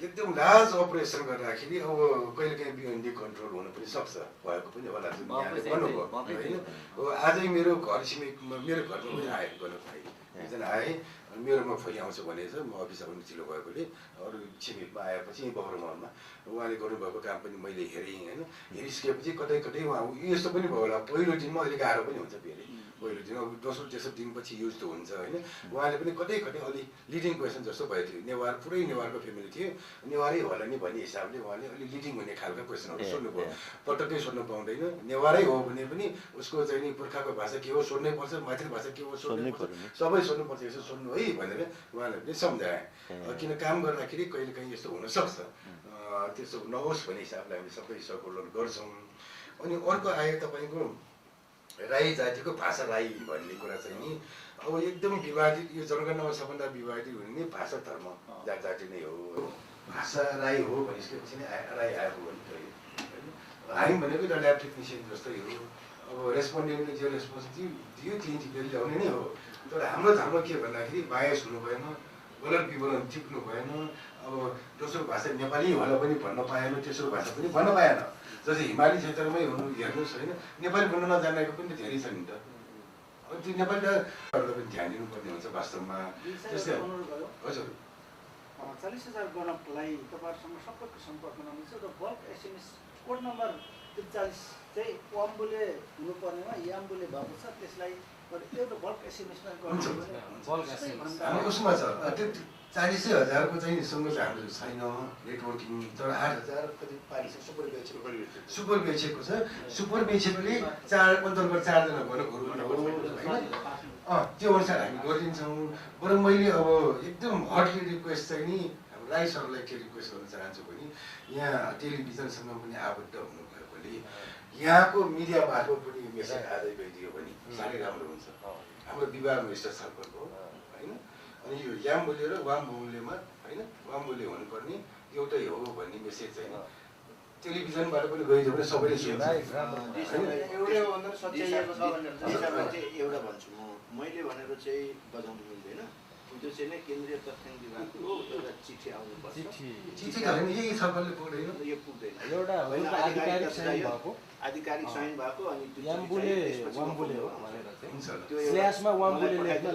एकदम लार्ज अपरेसन गर्दाखेरि अब कहिलेकाहीँ बियोन्ड कन्ट्रोल हुन पनि सक्छ, भएको पनि होला जुन यहाँले भन्नुभयो होइन। आजै मेरो घर छिमेकमा मेरो घरमा पनि आए गर्नु पाएँ, एकजना आएँ मेरोमा भोलि आउँछ भनेछ। म अफिस आउनु ढिलो भएकोले अरू छिमेकमा आएपछि बगर महलमा उहाँले गर्नुभएको काम पनि मैले हेरेँ होइन। हेरिसकेपछि कतै कतै उहाँ यस्तो पनि भयो होला, पहिलो दिनमा अहिले गाह्रो पनि हुन्छ फेरि पहिलो दिन, अब दोस्रो तेस्रो दिनपछि युज त हुन्छ होइन। उहाँले पनि कतै कतै अलि लिडिङ क्वेसन जस्तो भएको थियो। नेवार पुरै नेवारको फ्यामिली थियो, नेवारै होला नि भन्ने हिसाबले उहाँले अलि लिडिङ हुने खालको क्वेसनहरू सोध्नुभयो। पटक्कै सोध्नु पाउँदैन। नेवारै हो भने पनि उसको चाहिँ नि पुर्खाको भाषा के हो सोध्नै पर्छ, मातृभाषा के हो सोध्नै पर्छ, सबै सोध्नुपर्छ। यसो सोध्नु है भनेर उहाँले पनि सम्झाएँ। किन काम गर्दाखेरि कहिले काहीँ यस्तो हुनसक्छ, त्यस्तो नहोस् भन्ने हिसाबले हामी सबै सर्कुलर गर्छौँ। अनि अर्को आयो तपाईँको राई जातिको भाषा राई भन्ने कुरा चाहिँ नि अब एकदम विवादित। यो जनगणनामा सबभन्दा विवादित हुने नै भाषा धर्म जाति नै हो। भाषा राई हो भनिसकेपछि नै राई आएको हो नि त होइन। हामी भनेको त ल्याब टेक्निसियन जस्तै हो। अब रेस्पोन्डेन्टले जे रेस्पोन्स दियो त्यही टिपेर ल्याउने नै हो। तर हाम्रो धर्म के भन्दाखेरि बायस हुनु भएन, गलत विवरण टिप्नु भएन। अब दोस्रो भाषा नेपाली होला पनि भन्न पाएन, तेस्रो भाषा पनि भन्न पाएन। जस्तै हिमाली क्षेत्रमै हुनु हेर्नुहोस् होइन, नेपाली बोल्न नजानेको पनि धेरै छ नि त। अब त्यो नेपाली पनि ध्यान दिनुपर्ने हुन्छ वास्तवमा। त्यस्तै हजुर 40,000 गणकलाई तपाईँहरूसँग सबैको सम्पर्क नमिल्छ र बल्क एसएमएस कोड नम्बर 43 चाहिँ वाम्बुले हुनुपर्नेमा याम्बुले भएको छ। त्यसलाई एउटा बल्क एसएमएसमा उसमा छ त्यो 40,000 को चाहिँ सँग चाहिँ हाम्रो छैन नेटवर्किङ। तर 8,000 कति पारिस सुपर बेचेको छ। सुपर बेचेकोले 4 अन्तर्गत 4 जना गणकहरू होइन। त्यो अनुसार हामी गरिदिन्छौँ। बरु मैले अब एकदम हटली रिक्वेस्ट चाहिँ नि हाम्रो राई सरलाई के रिक्वेस्ट गर्न चाहन्छु भने यहाँ टेलिभिजनसँग पनि आबद्ध हुनुभएकोले यहाँको मिडिया मार्फत पनि मेसेज आजै गइदियो भने साह्रै राम्रो हुन्छ। हाम्रो विवाह मिनिस्टर छलफलको होइन। अनि यो याम्बुले र वाम्बुलेमा होइन, वाम्बुले हुनुपर्ने एउटै हो भन्ने मेसेज चाहिँ टेलिभिजनबाट पनि गइदियो भने सबैले सुन्छ। एउटा भन्छु मैले भनेर चाहिँ बजाउनु मिल्दैन। त्यो चाहिँ नै केन्द्रीय तथ्याङ्क विभागको एउटा चिठी आउनुपर्छ। चिठी त होइन, यही छलफलले पुग्दैन, यो पुग्दैन। एउटा आधिकारिक साइन भएको आधिकारिक साइन भएको अनि याम्बुले वाम्बुले हो भनेर हुन्छ। त्यो स्ल्यासमा वाम्बुले लेख्न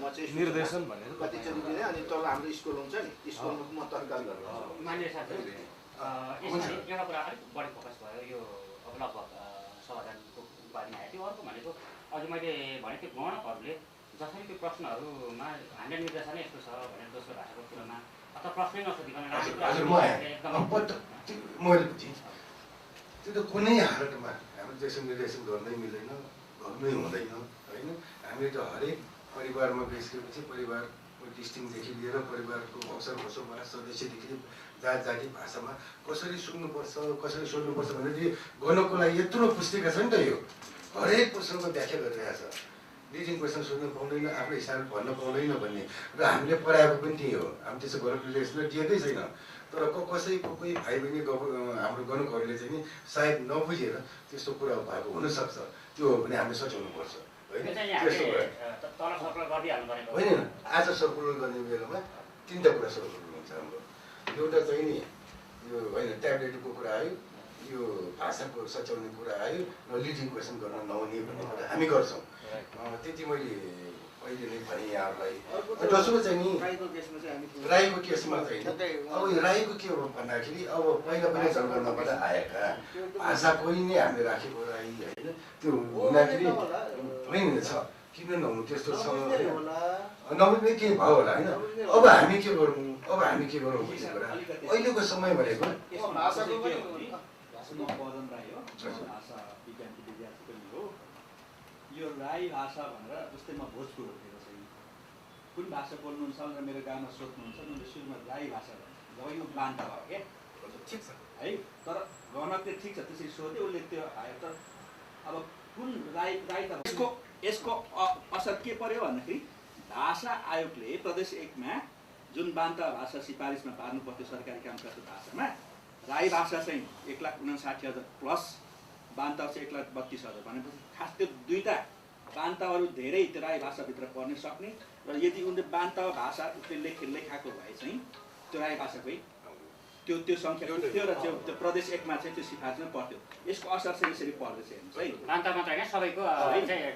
म चाहिँ निर्देशन भनेर कतिचोटि दिने अनि तल हाम्रो स्कुल हुन्छ नि, स्कुलमा म तत्काल गर्छु। मान्य साथीहरू यसमा एउटा कुरा अलिक बढी फोकस भयो। यो अब लगभग समाधानको बारेमा आयो। त्यो अर्को भनेको अघि मैले भने त्यो गणकहरूले जसरी त्यो प्रश्नहरूमा हान्ड्रेड निर्देशन यस्तो छ भनेर दोस्रो भाषाको कुरामा अथवा प्रश्नै नसोधिकन हजुर मैले त्यो त कुनै हालतमा हाम्रो देशम निर्देशन गर्नै मिल्दैन, गर्नै हुँदैन होइन। हामीले त हरेक परिवारमा गइसकेपछि परिवारको डिस्टिङदेखि लिएर परिवारको अवसर बसोबास सदस्यदेखि जात जाति भाषामा कसरी सुन्नुपर्छ कसरी सोध्नुपर्छ भनेर गर्नको लागि यत्रो पुस्तिका छ नि त। यो हरेक प्रश्नको व्याख्या गरिरहेको छ। लिडिङ क्वेसन सोध्नु पाउँदैन, आफ्नो हिसाबले भन्न पाउँदैन भन्ने र हामीले पढाएको पनि त्यही हो। हामी त्यसो गरेर निर्देशन दिएकै छैन। तर कसैको कोही भाइ बहिनी हाम्रो गणकहरूले चाहिँ नि सायद नबुझेर त्यस्तो कुरा भएको हुनसक्छ। त्यो हो भने हामीले सच्याउनुपर्छ होइन। त्यस्तो होइन, आज सर्कुलर गर्ने बेलामा 3टा कुरा सर्कुलर हुन्छ हाम्रो। एउटा चाहिँ नि यो होइन ट्याब्लेटको कुरा आयो, यो भाषाको सच्याउने कुरा आयो र लिडिङ क्वेसन गर्न नहुने भन्ने कुरा हामी गर्छौँ। त्यति मैले अहिले नै भने यहाँहरूलाई। दोस्रो चाहिँ नि राईको केसमा चाहिँ अब यो राईको के हो भन्दाखेरि अब पहिला पहिला जनगणनाबाट आएका भाषा कोही नै हामीले राखेको राई होइन। त्यो हुँदाखेरि होइन छ, किन नहुनु त्यस्तो छ नबुझ्ने केही भयो होला होइन। अब हामी के गरौँ, अब हामी के गरौँ भन्ने कुरा अहिलेको समय भनेको यो राई भाषा भनेर जस्तै म भोजपुर हुर्केको छैन, कुन भाषा बोल्नुहुन्छ भनेर मेरो गाउँमा सोध्नुहुन्छ मैले सुरुमा राई भाषा भन्छु। जब यो बान्ता भयो क्या ठिक छ है, तर गणकले ठिक छ त्यसरी सोध्यो उसले त्यो आयो। तर अब कुन राई त यसको असर के पर्यो भन्दाखेरि भाषा आयोगले प्रदेश 1मा जुन बान्ता भाषा सिफारिसमा पार्नु पर्थ्यो सरकारी कामकाजको भाषामा राई भाषा चाहिँ 1,59,000 प्लस बान्ता चाहिँ 1,32,000 भनेपछि खास त्यो 2टा बान्ताहरू धेरै त्यो राई भाषाभित्र पर्न सक्ने र यदि उनले बान्ता भाषा लेखाएको भए चाहिँ त्यो राई भाषाकै त्यो सङ्ख्या थियो र त्यो प्रदेश 1मा चाहिँ त्यो सिफारिसमा पर्थ्यो। यसको असर चाहिँ यसरी पर्दैछ हेर्नुहोस् है। बान्ता मात्र होइन सबैको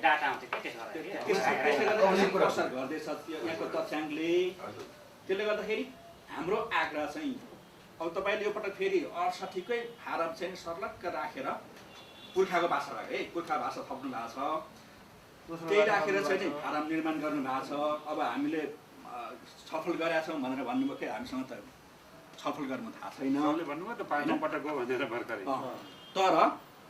डाटा आउँथ्यो के त्यसले गर्दा असर गर्दैछ यहाँको तथ्याङ्कले। त्यसले गर्दाखेरि हाम्रो आग्रह चाहिँ अब तपाईँले यो पटक फेरि 68कै फारम चाहिँ सर्लक्क राखेर पुर्खाको भाषा भएको है, पुर्खा भाषा थप्नु भएको छ, त्यही राखेर चाहिँ नि फारम निर्माण गर्नु भएको छ। अब हामीले छलफल गरेका छौँ भनेर भन्नुभयो कि हामीसँग त छलफल गर्नु थाहा छैन भन्नुभयो त 5औं पटक हो भनेर भर्खरै। तर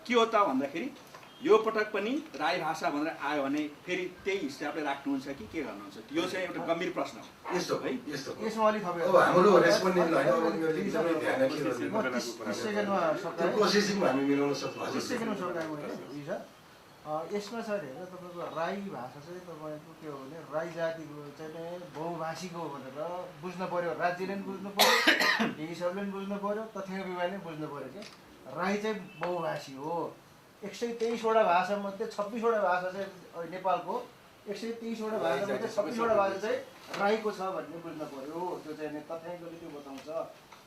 के हो त भन्दाखेरि यो पटक पनि राई भाषा भनेर आयो भने फेरि त्यही हिसाबले राख्नुहुन्छ कि के गर्नुहुन्छ, यो चाहिँ एउटा गम्भीर प्रश्न हो। यस्तो है यस्तो यसमा अलि थपेर अब हाम्रो रेस्पोन्डेन्ट होइन, अब उनीहरूले एकदमै ध्यान राखिरहेको म 30 सेकेन्डमा त्यो प्रोसेसिङमा हामी मिलाउन सक्छौँ। 30 सेकेन्डमा सकाएको होइन। यसमा छ अरे तपाईँको राई भाषा चाहिँ तपाईँको के हो भने राई जातिको चाहिँ बहुभाषीको भनेर बुझ्नु पऱ्यो, राज्यले पनि बुझ्नु पऱ्यो, हिसाबले पनि बुझ्नु पऱ्यो, तथ्याङ्क विभागले पनि बुझ्नु पऱ्यो कि राई चाहिँ बहुभाषी हो। 123वटा भाषामध्ये 26वटा भाषा चाहिँ नेपालको 123वटा भाषामध्ये 26वटा भाषा चाहिँ राईको छ भन्ने बुझ्नु पऱ्यो। त्यो चाहिँ तथ्याङ्कले त्यो बताउँछ।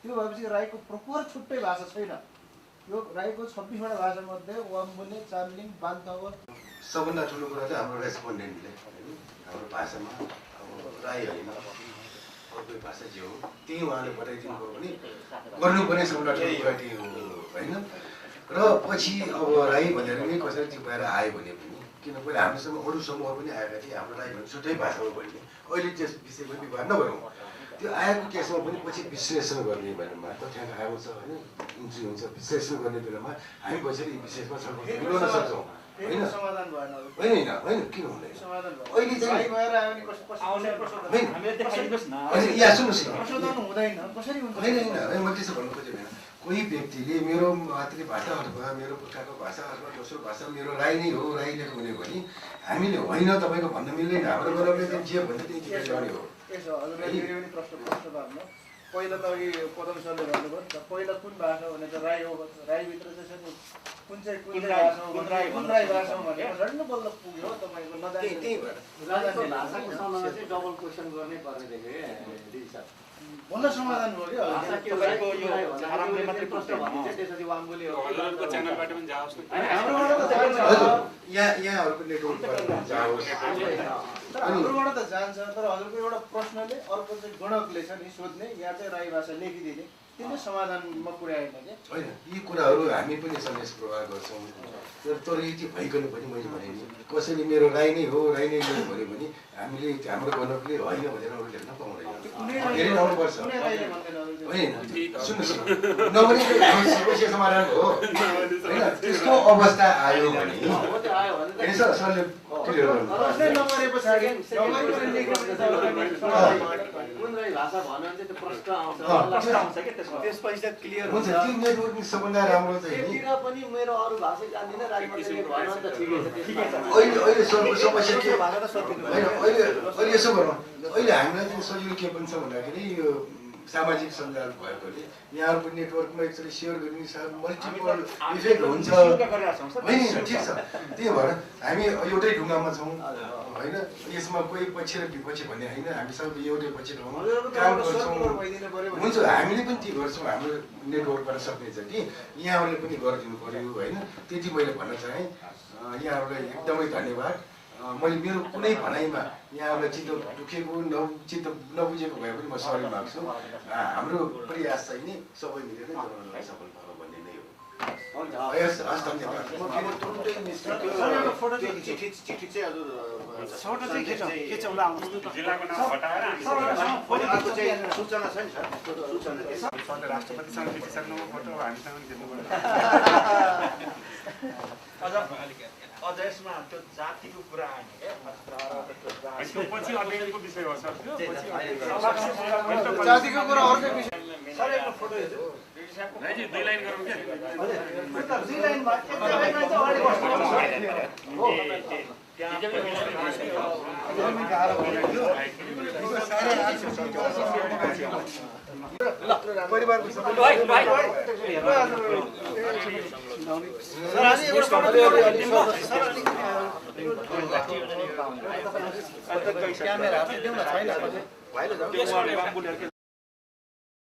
त्यो भएपछि राईको प्रपर छुट्टै भाषा छैन। यो राईको 26वटा भाषामध्ये वाम्बुले, चाम्लिङ, बान्तावर सबभन्दा ठुलो कुरा चाहिँ हाम्रो रेस्पोन्डेन्टले हाम्रो भाषामा अब राई होइन अर्को भाषा जे हो त्यही उहाँले बताइदिनु भयो भने गर्नुपर्ने सबभन्दा ठुलो कुरा त्यही हो होइन। र पछि अब राई भनेर पनि कसरी चिपाएर आयो भने पनि किनभने हामीसँग अरू समूह पनि आएका थिए हाम्रो राई भने छुट्टै भाषा हो भन्ने, अहिले त्यस विषयमा विवाद नगरौँ। त्यो आएको केसमा पनि पछि विश्लेषण गर्ने बेलामा तथ्याङ्क आएको छ होइन, इन्ट्री हुन्छ, विश्लेषण गर्ने बेलामा हामी पछि विशेषमा छलफल गर्न सक्छौँ होइन। समाधान भएन होइन होइन किन हुँदैन अहिले चाहिँ यहाँ सुन्नुहोस् न, हुँदैन कसरी हुन्छ होइन होइन म त्यसो भन्नु खोजेको होइन। कोही व्यक्तिले मेरो मातृभाषा अथवा मेरो पुर्खाको भाषा अथवा दोस्रो भाषा मेरो राई नै हो, राईले हुने भने हामीले होइन तपाईँको भन्न मिल्दैन। हाम्रो गरमले चाहिँ जे भन्छ त्यही टिकाउने हो। यसो हजुरले फेरि पनि प्रश्न पार्नु। पहिला त अघि पदम सरले भन्नुभयो नि त पहिला कुन भाषा हो भने त राई हो, राईभित्र चाहिँ कुन भाषा हो, कुन राई भाषा हो भनेर झन् बल्ल पुग्यो तपाईँको त्यही भएर भाषाको सम्बन्धमा चाहिँ डबल क्वेसन गर्नै पर्ने देखेँ बल्ल समाधान भयो कि तपाईँको यो आरामले मात्रै प्रश्न भने चाहिँ त्यसरी वाम्बुले हो हजुरहरूको च्यानलबाट पनि जाओस् न। हाम्रोबाट त जान्छ, यहाँहरूको नेटवर्कबाट जाओस्। हाम्रोबाट त जान्छ, तर हजुरको एउटा प्रश्नले अर्को चाहिँ गणकले छ नि सोध्ने, यहाँ चाहिँ राई भाषा लेखिदिने, तिनै समाधानमा पुर्याएन क्या। होइन यी कुराहरू हामी पनि सन्देश प्रवाह गर्छौँ तर यति भइकन पनि मैले भने नि कसैले मेरो राई नै हो राई नै हो भन्यो भने हामीले हाम्रो गणकले होइन भनेर अरू लेख्न पाउँदैन धेरै आउनुपर्छ होइन सुन्नुहोस् नभने हाम्रो समस्या समाधान हो होइन त्यस्तो अवस्था आयो भने होइन सरले क्लियर हुन्छ त्यो नेटवर्किङ सबभन्दा राम्रो चाहिँ नि अहिले सरको समस्या के होइन अहिले यसो गरौँ अहिले हामीलाई चाहिँ सजिलो के पनि छ भन्दाखेरि यो सामाजिक सञ्जाल भएकोले यहाँहरूको नेटवर्कमा एक्चुअली सेयर गर्ने मल्टिपल इफेक्ट हुन्छ होइन ठिक छ त्यही भएर हामी एउटै ढुङ्गामा छौँ होइन यसमा कोही पछि र विपक्षी भन्ने होइन हामी सबै एउटै पछि काम गर्छौँ हुन्छ हामीले पनि त्यही गर्छौँ हाम्रो नेटवर्कबाट सक्ने चाहिँ कि यहाँहरूले पनि गरिदिनु पऱ्यो होइन त्यति मैले भन्न चाहेँ यहाँहरूलाई एकदमै धन्यवाद मैले मेरो कुनै भनाइमा यहाँहरूलाई चित्त दुखेको चित्त नबुझेको भए पनि म सरी माग्छु हाम्रो प्रयास चाहिँ नि सबै मिलेर जनतालाई सफल पारो भन्ने नै हो हस् धन्यवाद चिठी चाहिँ हजुर सूचना छ नि सर राष्ट्रपतिसँग जितिसक्नुभयो फोटो हामीसँग जित्नु अझ यसमा त्यो जातिको कुरा आएन क्या पछि अध्ययनको विषय हो सर जातिको कुरा अर्कै विषय सर एउटा फोटो हेर्नु जी 2 लाइन गरौँ के क्यामेरा